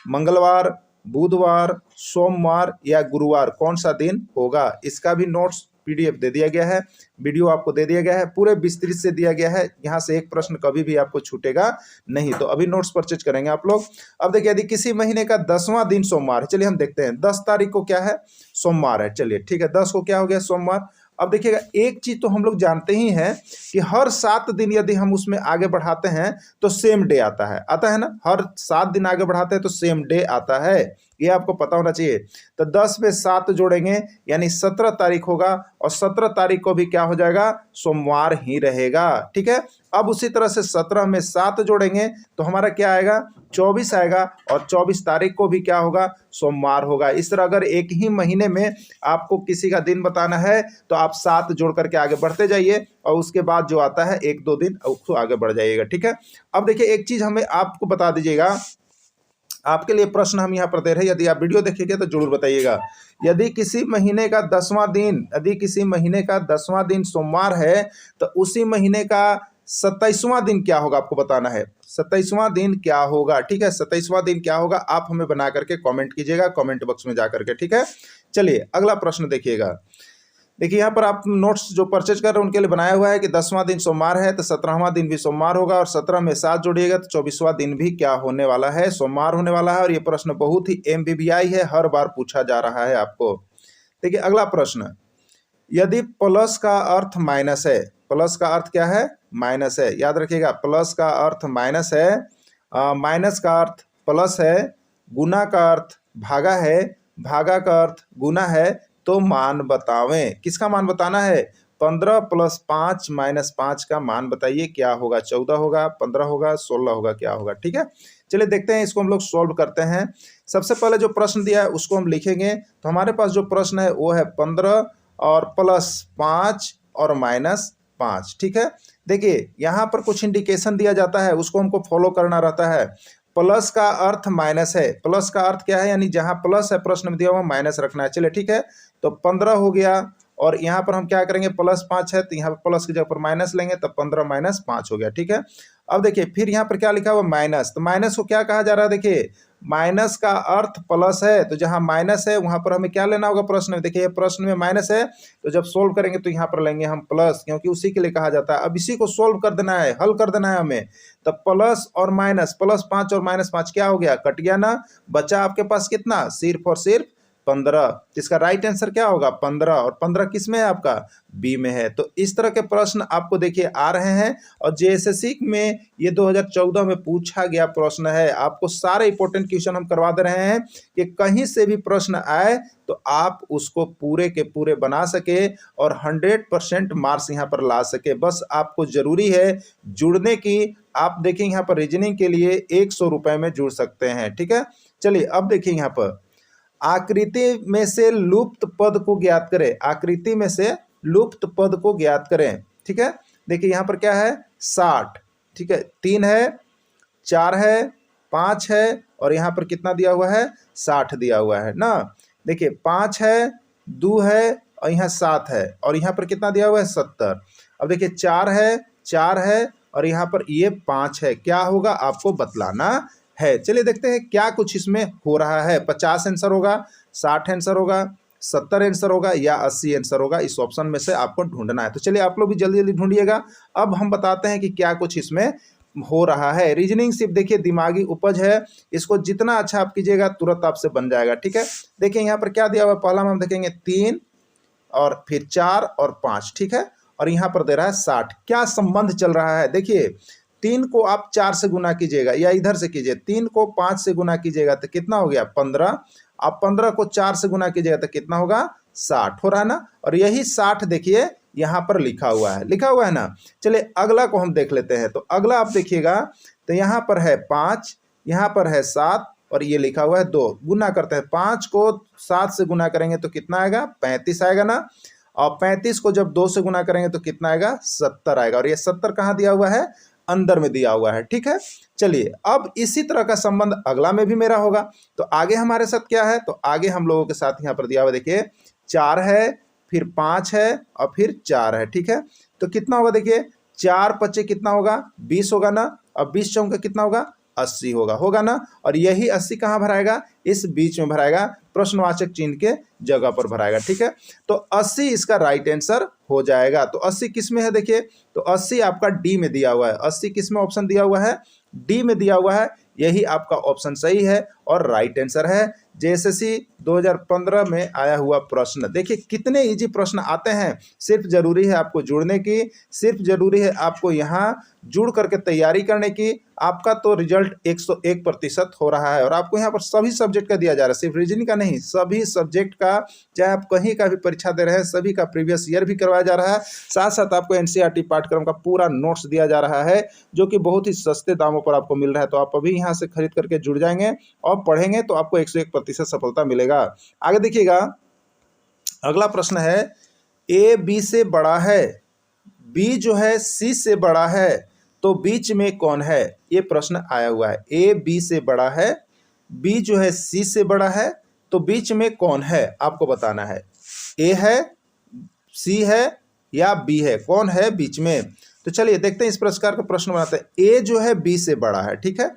मंगलवार, बुधवार, सोमवार या गुरुवार, कौन सा दिन होगा। इसका भी नोट्स पीडीएफ दे दिया गया है, वीडियो आपको दे दिया गया है, पूरे विस्तृत से दिया गया है, यहाँ से एक प्रश्न कभी भी आपको छूटेगा नहीं। तो अभी नोट्स परचेज करेंगे आप लोग। अब देखिए यदि किसी महीने का 10वां दिन सोमवार है, चलिए हम देखते हैं 10 तारीख को क्या है, सोमवार है। चलिए ठीक है, 10 को क्या हो गया, सोमवार। अब देखिएगा एक चीज तो हम लोग जानते ही हैं कि हर 7 दिन यदि हम उसमें आगे बढ़ाते हैं तो सेम डे आता है ना, हर 7 दिन आगे बढ़ाते हैं तो सेम डे आता है, ये आपको पता होना चाहिए। तो 10 में 7 जोड़ेंगे यानी 17 तारीख होगा, और 17 तारीख को भी क्या हो जाएगा, सोमवार ही रहेगा। ठीक है, अब उसी तरह से 17 में 7 जोड़ेंगे तो हमारा क्या आएगा, 24 आएगा, और 24 तारीख को भी क्या होगा, सोमवार होगा। इस तरह अगर एक ही महीने में आपको किसी का दिन बताना है तो आप 7 जोड़ करके आगे बढ़ते जाइए, और उसके बाद जो आता है 1-2 दिन उसको आगे बढ़ जाइएगा। ठीक है, अब देखिए एक चीज हमें आपको बता दीजिएगा, आपके लिए प्रश्न हम यहाँ पर दे रहे हैं, यदि आप वीडियो देखेंगे तो जरूर बताइएगा। यदि किसी महीने का 10वां दिन सोमवार है तो उसी महीने का 27वां दिन क्या होगा आपको बताना है। 27वां दिन क्या होगा, ठीक है, 27वां दिन क्या होगा आप हमें बना करके कमेंट कीजिएगा कमेंट बॉक्स में जा करके, ठीक है। चलिए अगला प्रश्न देखिएगा। देखिए यहाँ पर आप नोट्स जो परचेज कर रहे हैं उनके लिए बनाया हुआ है कि 10वां दिन सोमवार है तो 17वां दिन भी सोमवार होगा, और 17 में 7 जोड़िएगा तो 24वां दिन भी क्या होने वाला है, सोमवार होने वाला है। और ये प्रश्न बहुत ही MBBI है, हर बार पूछा जा रहा है आपको। देखिए अगला प्रश्न, यदि प्लस का अर्थ माइनस है, प्लस का अर्थ क्या है, माइनस है, याद रखिएगा प्लस का अर्थ माइनस है, माइनस का अर्थ प्लस है, गुना का अर्थ भागा है, भागा का अर्थ गुना है, तो मान बतावें। किसका मान बताना है, 15 + 5 - 5 का मान बताइए क्या होगा, 14 होगा, 15 होगा, 16 होगा, क्या होगा, ठीक है। चलिए देखते हैं, इसको हम लोग सॉल्व करते हैं। सबसे पहले जो प्रश्न दिया है उसको हम लिखेंगे। तो हमारे पास जो प्रश्न है वो है 15 और +5 और -5, ठीक है। देखिए यहाँ पर कुछ इंडिकेशन दिया जाता है, उसको हमको फॉलो करना रहता है। प्लस का अर्थ माइनस है, प्लस का अर्थ क्या है, यानी जहाँ प्लस है प्रश्न में दिया हुआ माइनस रखना है। चलिए ठीक है, तो 15 हो गया, और यहाँ पर हम क्या करेंगे, +5 है तो यहाँ पर प्लस की जगह पर माइनस लेंगे, तब 15 - 5 हो गया, ठीक है। अब देखिए फिर यहाँ पर क्या लिखा हुआ, माइनस, तो माइनस को क्या कहा जा रहा है, देखिए माइनस का अर्थ प्लस है, तो जहाँ माइनस है वहाँ पर हमें क्या लेना होगा प्रश्न में। देखिए प्रश्न में माइनस है तो जब सोल्व करेंगे तो यहाँ पर लेंगे हम प्लस, क्योंकि उसी के लिए कहा जाता है। अब इसी को सोल्व कर देना है, हल कर देना है हमें। तब प्लस और माइनस, +5 और -5 क्या हो गया, कट गया ना, बचा आपके पास कितना, सिर्फ और सिर्फ 15। इसका राइट आंसर क्या होगा, 15, और 15 किस में है आपका, बी में है। तो इस तरह के प्रश्न आपको देखिए आ रहे हैं, और JSSC में ये 2014 में पूछा गया प्रश्न है। आपको सारे इंपॉर्टेंट क्वेश्चन हम करवा दे रहे हैं कि कहीं से भी प्रश्न आए तो आप उसको पूरे के पूरे बना सके और 100% मार्क्स यहाँ पर ला सके। बस आपको जरूरी है जुड़ने की। आप देखिए यहाँ पर रीजनिंग के लिए 100 रुपए में जुड़ सकते हैं, ठीक है। चलिए अब देखिए यहाँ पर आकृति में से लुप्त पद को ज्ञात करें, आकृति में से लुप्त पद को ज्ञात करें, ठीक है। देखिए यहाँ पर क्या है, 60, ठीक है, 3 है, 4 है, 5 है, और यहाँ पर कितना दिया हुआ है, 60 दिया हुआ है ना। देखिए 5 है, 2 है, और यहाँ 7 है, और यहाँ पर कितना दिया हुआ है, 70। अब देखिए 4 है, और यहाँ पर ये 5 है, क्या होगा आपको बतलाना है। चलिए देखते हैं क्या कुछ इसमें हो रहा है। 50 आंसर होगा, 60 आंसर होगा, 70 आंसर होगा, या 80 आंसर होगा, इस ऑप्शन में से आपको ढूंढना है। तो चलिए आप लोग भी जल्दी जल्दी ढूंढिएगा। अब हम बताते हैं कि क्या कुछ इसमें हो रहा है। रीजनिंग सिर्फ देखिए दिमागी उपज है, इसको जितना अच्छा आप कीजिएगा तुरंत आपसे बन जाएगा, ठीक है। देखिए यहाँ पर क्या दिया हुआ है, पहला हम देखेंगे 3 और फिर 4 और 5, ठीक है, और यहाँ पर दे रहा है 60। क्या संबंध चल रहा है, देखिए 3 को आप 4 से गुना कीजिएगा, या इधर से कीजिए, 3 को 5 से गुना कीजिएगा तो कितना हो गया, 15। आप 15 को 4 से गुना कीजिएगा तो कितना होगा, 60 हो रहा है ना। और यही 60 देखिए यहाँ पर लिखा हुआ है ना। चलिए अगला को हम देख लेते हैं। तो अगला आप देखिएगा तो यहाँ पर है 5, यहाँ पर है 7, और ये लिखा हुआ है 2। गुना करते हैं, 5 को 7 से गुना करेंगे तो कितना आएगा, 35 आएगा ना। और 35 को जब 2 से गुना करेंगे तो कितना आएगा, 70 आएगा। और ये 70 कहाँ दिया हुआ है, अंदर में दिया हुआ है, ठीक है। चलिए अब इसी तरह का संबंध अगला में भी मेरा होगा। तो आगे हमारे साथ क्या है, तो आगे हम लोगों के साथ यहाँ पर दिया हुआ देखिए 4 है, फिर 5 है, और फिर 4 है, ठीक है। तो कितना होगा, देखिए 4 × 5 कितना होगा, 20 होगा ना। अब 20 चौका कितना होगा, 80 होगा ना। और यही 80 कहाँ भराएगा, इस बीच में भराएगा, प्रश्नवाचक चिन्ह के जगह पर भराएगा, ठीक है। तो 80 इसका राइट आंसर हो जाएगा। तो 80 किस में है, देखिए तो 80 आपका डी में दिया हुआ है। 80 किस में ऑप्शन दिया हुआ है, डी में दिया हुआ है। यही आपका ऑप्शन सही है और राइट आंसर है। JSSC 2015 में आया हुआ प्रश्न। देखिए कितने इजी प्रश्न आते हैं। सिर्फ जरूरी है आपको जुड़ने की, सिर्फ जरूरी है आपको यहाँ जुड़ करके तैयारी करने की। आपका तो रिजल्ट 101% हो रहा है, और आपको यहाँ पर सभी सब्जेक्ट का दिया जा रहा है, सिर्फ रीजनिंग का नहीं, सभी सब्जेक्ट का, चाहे आप कहीं का भी परीक्षा दे रहे हैं, सभी का प्रीवियस ईयर भी करवाया जा रहा है। साथ साथ आपको NCERT पाठ्यक्रम का पूरा नोट्स दिया जा रहा है, जो कि बहुत ही सस्ते दामों पर आपको मिल रहा है। तो आप अभी यहाँ से खरीद करके जुड़ जाएंगे और पढ़ेंगे तो आपको 101% सफलता मिलेगा। आगे देखिएगा, अगला प्रश्न है, A B से बड़ा है, B जो है C से बड़ा है, तो बीच में कौन है। ये प्रश्न आया हुआ है। A B से बड़ा है, B जो है C से बड़ा है, तो बीच में कौन है आपको बताना है, ए है, सी है या बी है, कौन है बीच में। तो चलिए देखते हैं इस प्रकार का प्रश्न बनाते हैं। ए जो है बी से बड़ा है, ठीक है।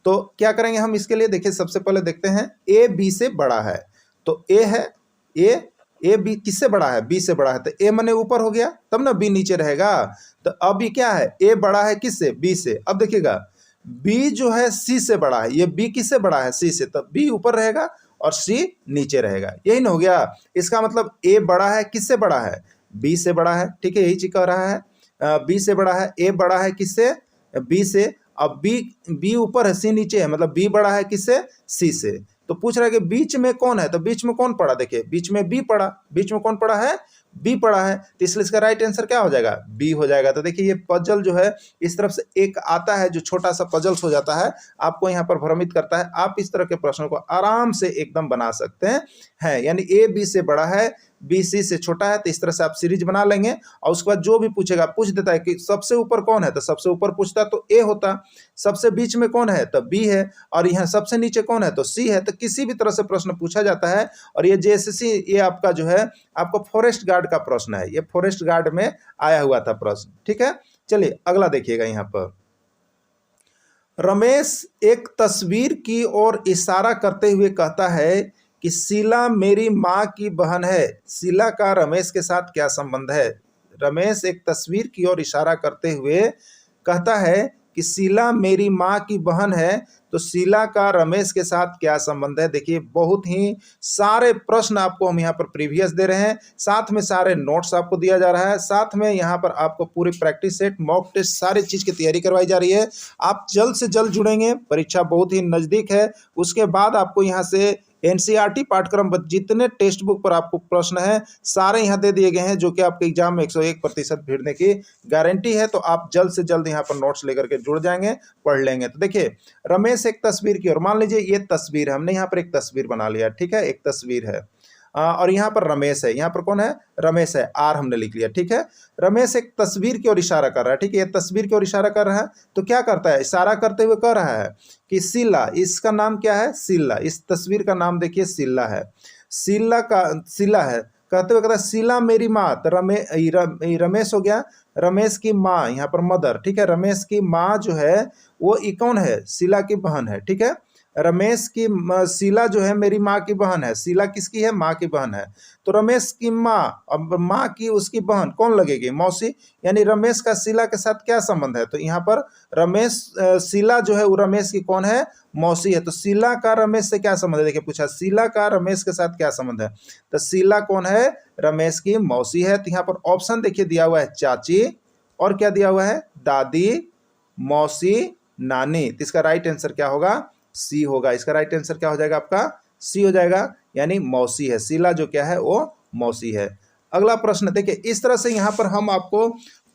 तो क्या करेंगे हम इसके लिए, देखिए सबसे पहले देखते हैं ए बी से बड़ा है। तो ए है, ए बी किससे बड़ा है, बी से बड़ा है। तो ए मने ऊपर हो गया, तब ना बी नीचे रहेगा। तो अब ये क्या है, ए बड़ा है किससे, बी से। अब देखिएगा बी जो है सी से बड़ा है, ये बी किससे बड़ा है, सी से। तो बी ऊपर रहेगा और सी नीचे रहेगा, यही ना हो गया। इसका मतलब ए बड़ा है किससे बड़ा है, बी से बड़ा है, ठीक है, यही चीज कह रहा है। बी से बड़ा है, ए बड़ा है किससे, बी से। अब बी ऊपर है, सी नीचे है, मतलब बी बड़ा है किससे, सी से। तो पूछ रहा है कि बीच में कौन है, तो बीच में कौन पड़ा, देखिए बीच में बी पड़ा, बीच में कौन पड़ा है, बी पड़ा है। तो इसलिए इसका राइट आंसर क्या हो जाएगा, बी हो जाएगा। तो देखिए ये पजल जो है इस तरफ से एक आता है जो छोटा सा पजल्स हो जाता है, आपको यहाँ पर भ्रमित करता है। आप इस तरह के प्रश्नों को आराम से एकदम बना सकते हैं, यानी ए बी से बड़ा है, बी सी से छोटा है। तो इस तरह से आप सीरीज बना लेंगे और उसके बाद जो भी पूछेगा, पूछ देता है कि सबसे ऊपर कौन है, तो सबसे ऊपर पूछता तो ए होता, सबसे बीच में कौन है तो बी है, और यहाँ सबसे नीचे कौन है तो सी है। तो किसी भी तरह से प्रश्न पूछा जाता है। और ये जेएसएससी, ये आपका जो है आपको फॉरेस्ट गार्ड का प्रश्न है, ये फॉरेस्ट गार्ड में आया हुआ था प्रश्न, ठीक है। चलिए अगला देखिएगा, यहाँ पर रमेश एक तस्वीर की ओर इशारा करते हुए कहता है कि शीला मेरी माँ की बहन है। शीला का रमेश के साथ क्या संबंध है। रमेश एक तस्वीर की ओर इशारा करते हुए कहता है कि शीला मेरी माँ की बहन है। तो शीला का रमेश के साथ क्या संबंध है। देखिए बहुत ही सारे प्रश्न आपको हम यहाँ पर प्रीवियस दे रहे हैं, साथ में सारे नोट्स आपको दिया जा रहा है, साथ में यहाँ पर आपको पूरी प्रैक्टिस सेट, मॉक टेस्ट, सारी चीज़ की तैयारी करवाई जा रही है। आप जल्द से जल्द जुड़ेंगे, परीक्षा बहुत ही नज़दीक है। उसके बाद आपको यहाँ से एनसीईआरटी पाठ्यक्रम जितने टेक्स्ट बुक पर आपको प्रश्न है सारे यहाँ दे दिए गए हैं, जो कि आपके एग्जाम में 101% भिड़ने की गारंटी है। तो आप जल्द से जल्द यहाँ पर नोट्स लेकर के जुड़ जाएंगे, पढ़ लेंगे। तो देखिए रमेश एक तस्वीर की ओर, मान लीजिए ये तस्वीर है, हमने यहाँ पर एक तस्वीर बना लिया, ठीक है, एक तस्वीर है, और यहाँ पर रमेश है, यहाँ पर कौन है, रमेश है, आर हमने लिख लिया, ठीक है। रमेश एक तस्वीर की ओर इशारा कर रहा है, ठीक है, ये तस्वीर की ओर इशारा कर रहा है। तो क्या करता है, इशारा करते हुए कह रहा है कि शीला, इसका नाम क्या है, शीला, इस तस्वीर का नाम देखिए शीला है, शीला है। कहते हुए कहता है शीला मेरी माँ, तो रमेश हो गया, रमेश की माँ, यहाँ पर मदर, ठीक है। रमेश की माँ जो है वो कौन है, शीला की बहन है, ठीक है। रमेश की शीला जो है मेरी माँ की बहन है, शीला किसकी है, माँ की बहन है। तो रमेश की माँ, अब माँ की उसकी बहन कौन लगेगी, मौसी, यानी रमेश का शीला के साथ क्या संबंध है। तो यहाँ पर रमेश, शीला जो है वो रमेश की कौन है, मौसी है। तो शीला का रमेश से क्या संबंध है, देखिए पूछा शीला का रमेश के साथ क्या संबंध है। तो शीला कौन है, रमेश की मौसी है। तो यहाँ पर ऑप्शन देखिए दिया हुआ है चाची, और क्या दिया हुआ है, दादी, मौसी, नानी। तो इसका राइट आंसर क्या होगा, सी होगा। इसका राइट आंसर क्या हो जाएगा आपका, सी हो जाएगा, यानी मौसी है। शीला जो क्या है वो मौसी है। अगला प्रश्न देखिए, इस तरह से यहाँ पर हम आपको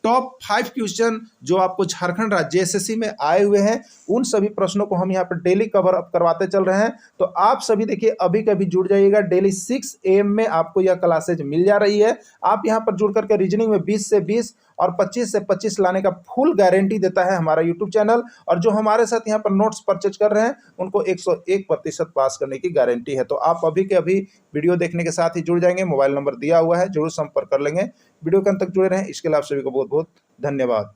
टॉप 5 क्वेश्चन जो आपको झारखंड राज्य एसएससी में आए हुए हैं, उन सभी प्रश्नों को हम यहाँ पर डेली कवर अप करवाते चल रहे हैं। तो आप सभी देखिए अभी कभी जुड़ जाइएगा, डेली 6 AM में आपको यह क्लासेज मिल जा रही है। आप यहाँ पर जुड़ करके रीजनिंग में 20 से 20 और 25 से 25 लाने का फुल गारंटी देता है हमारा यूट्यूब चैनल। और जो हमारे साथ यहाँ पर नोट्स परचेज कर रहे हैं उनको 101% पास करने की गारंटी है। तो आप अभी के अभी वीडियो देखने के साथ ही जुड़ जाएंगे, मोबाइल नंबर दिया हुआ है, जरूर संपर्क कर लेंगे। वीडियो के अंत तक जुड़े रहें, इसके लिए आप सभी को बहुत बहुत धन्यवाद।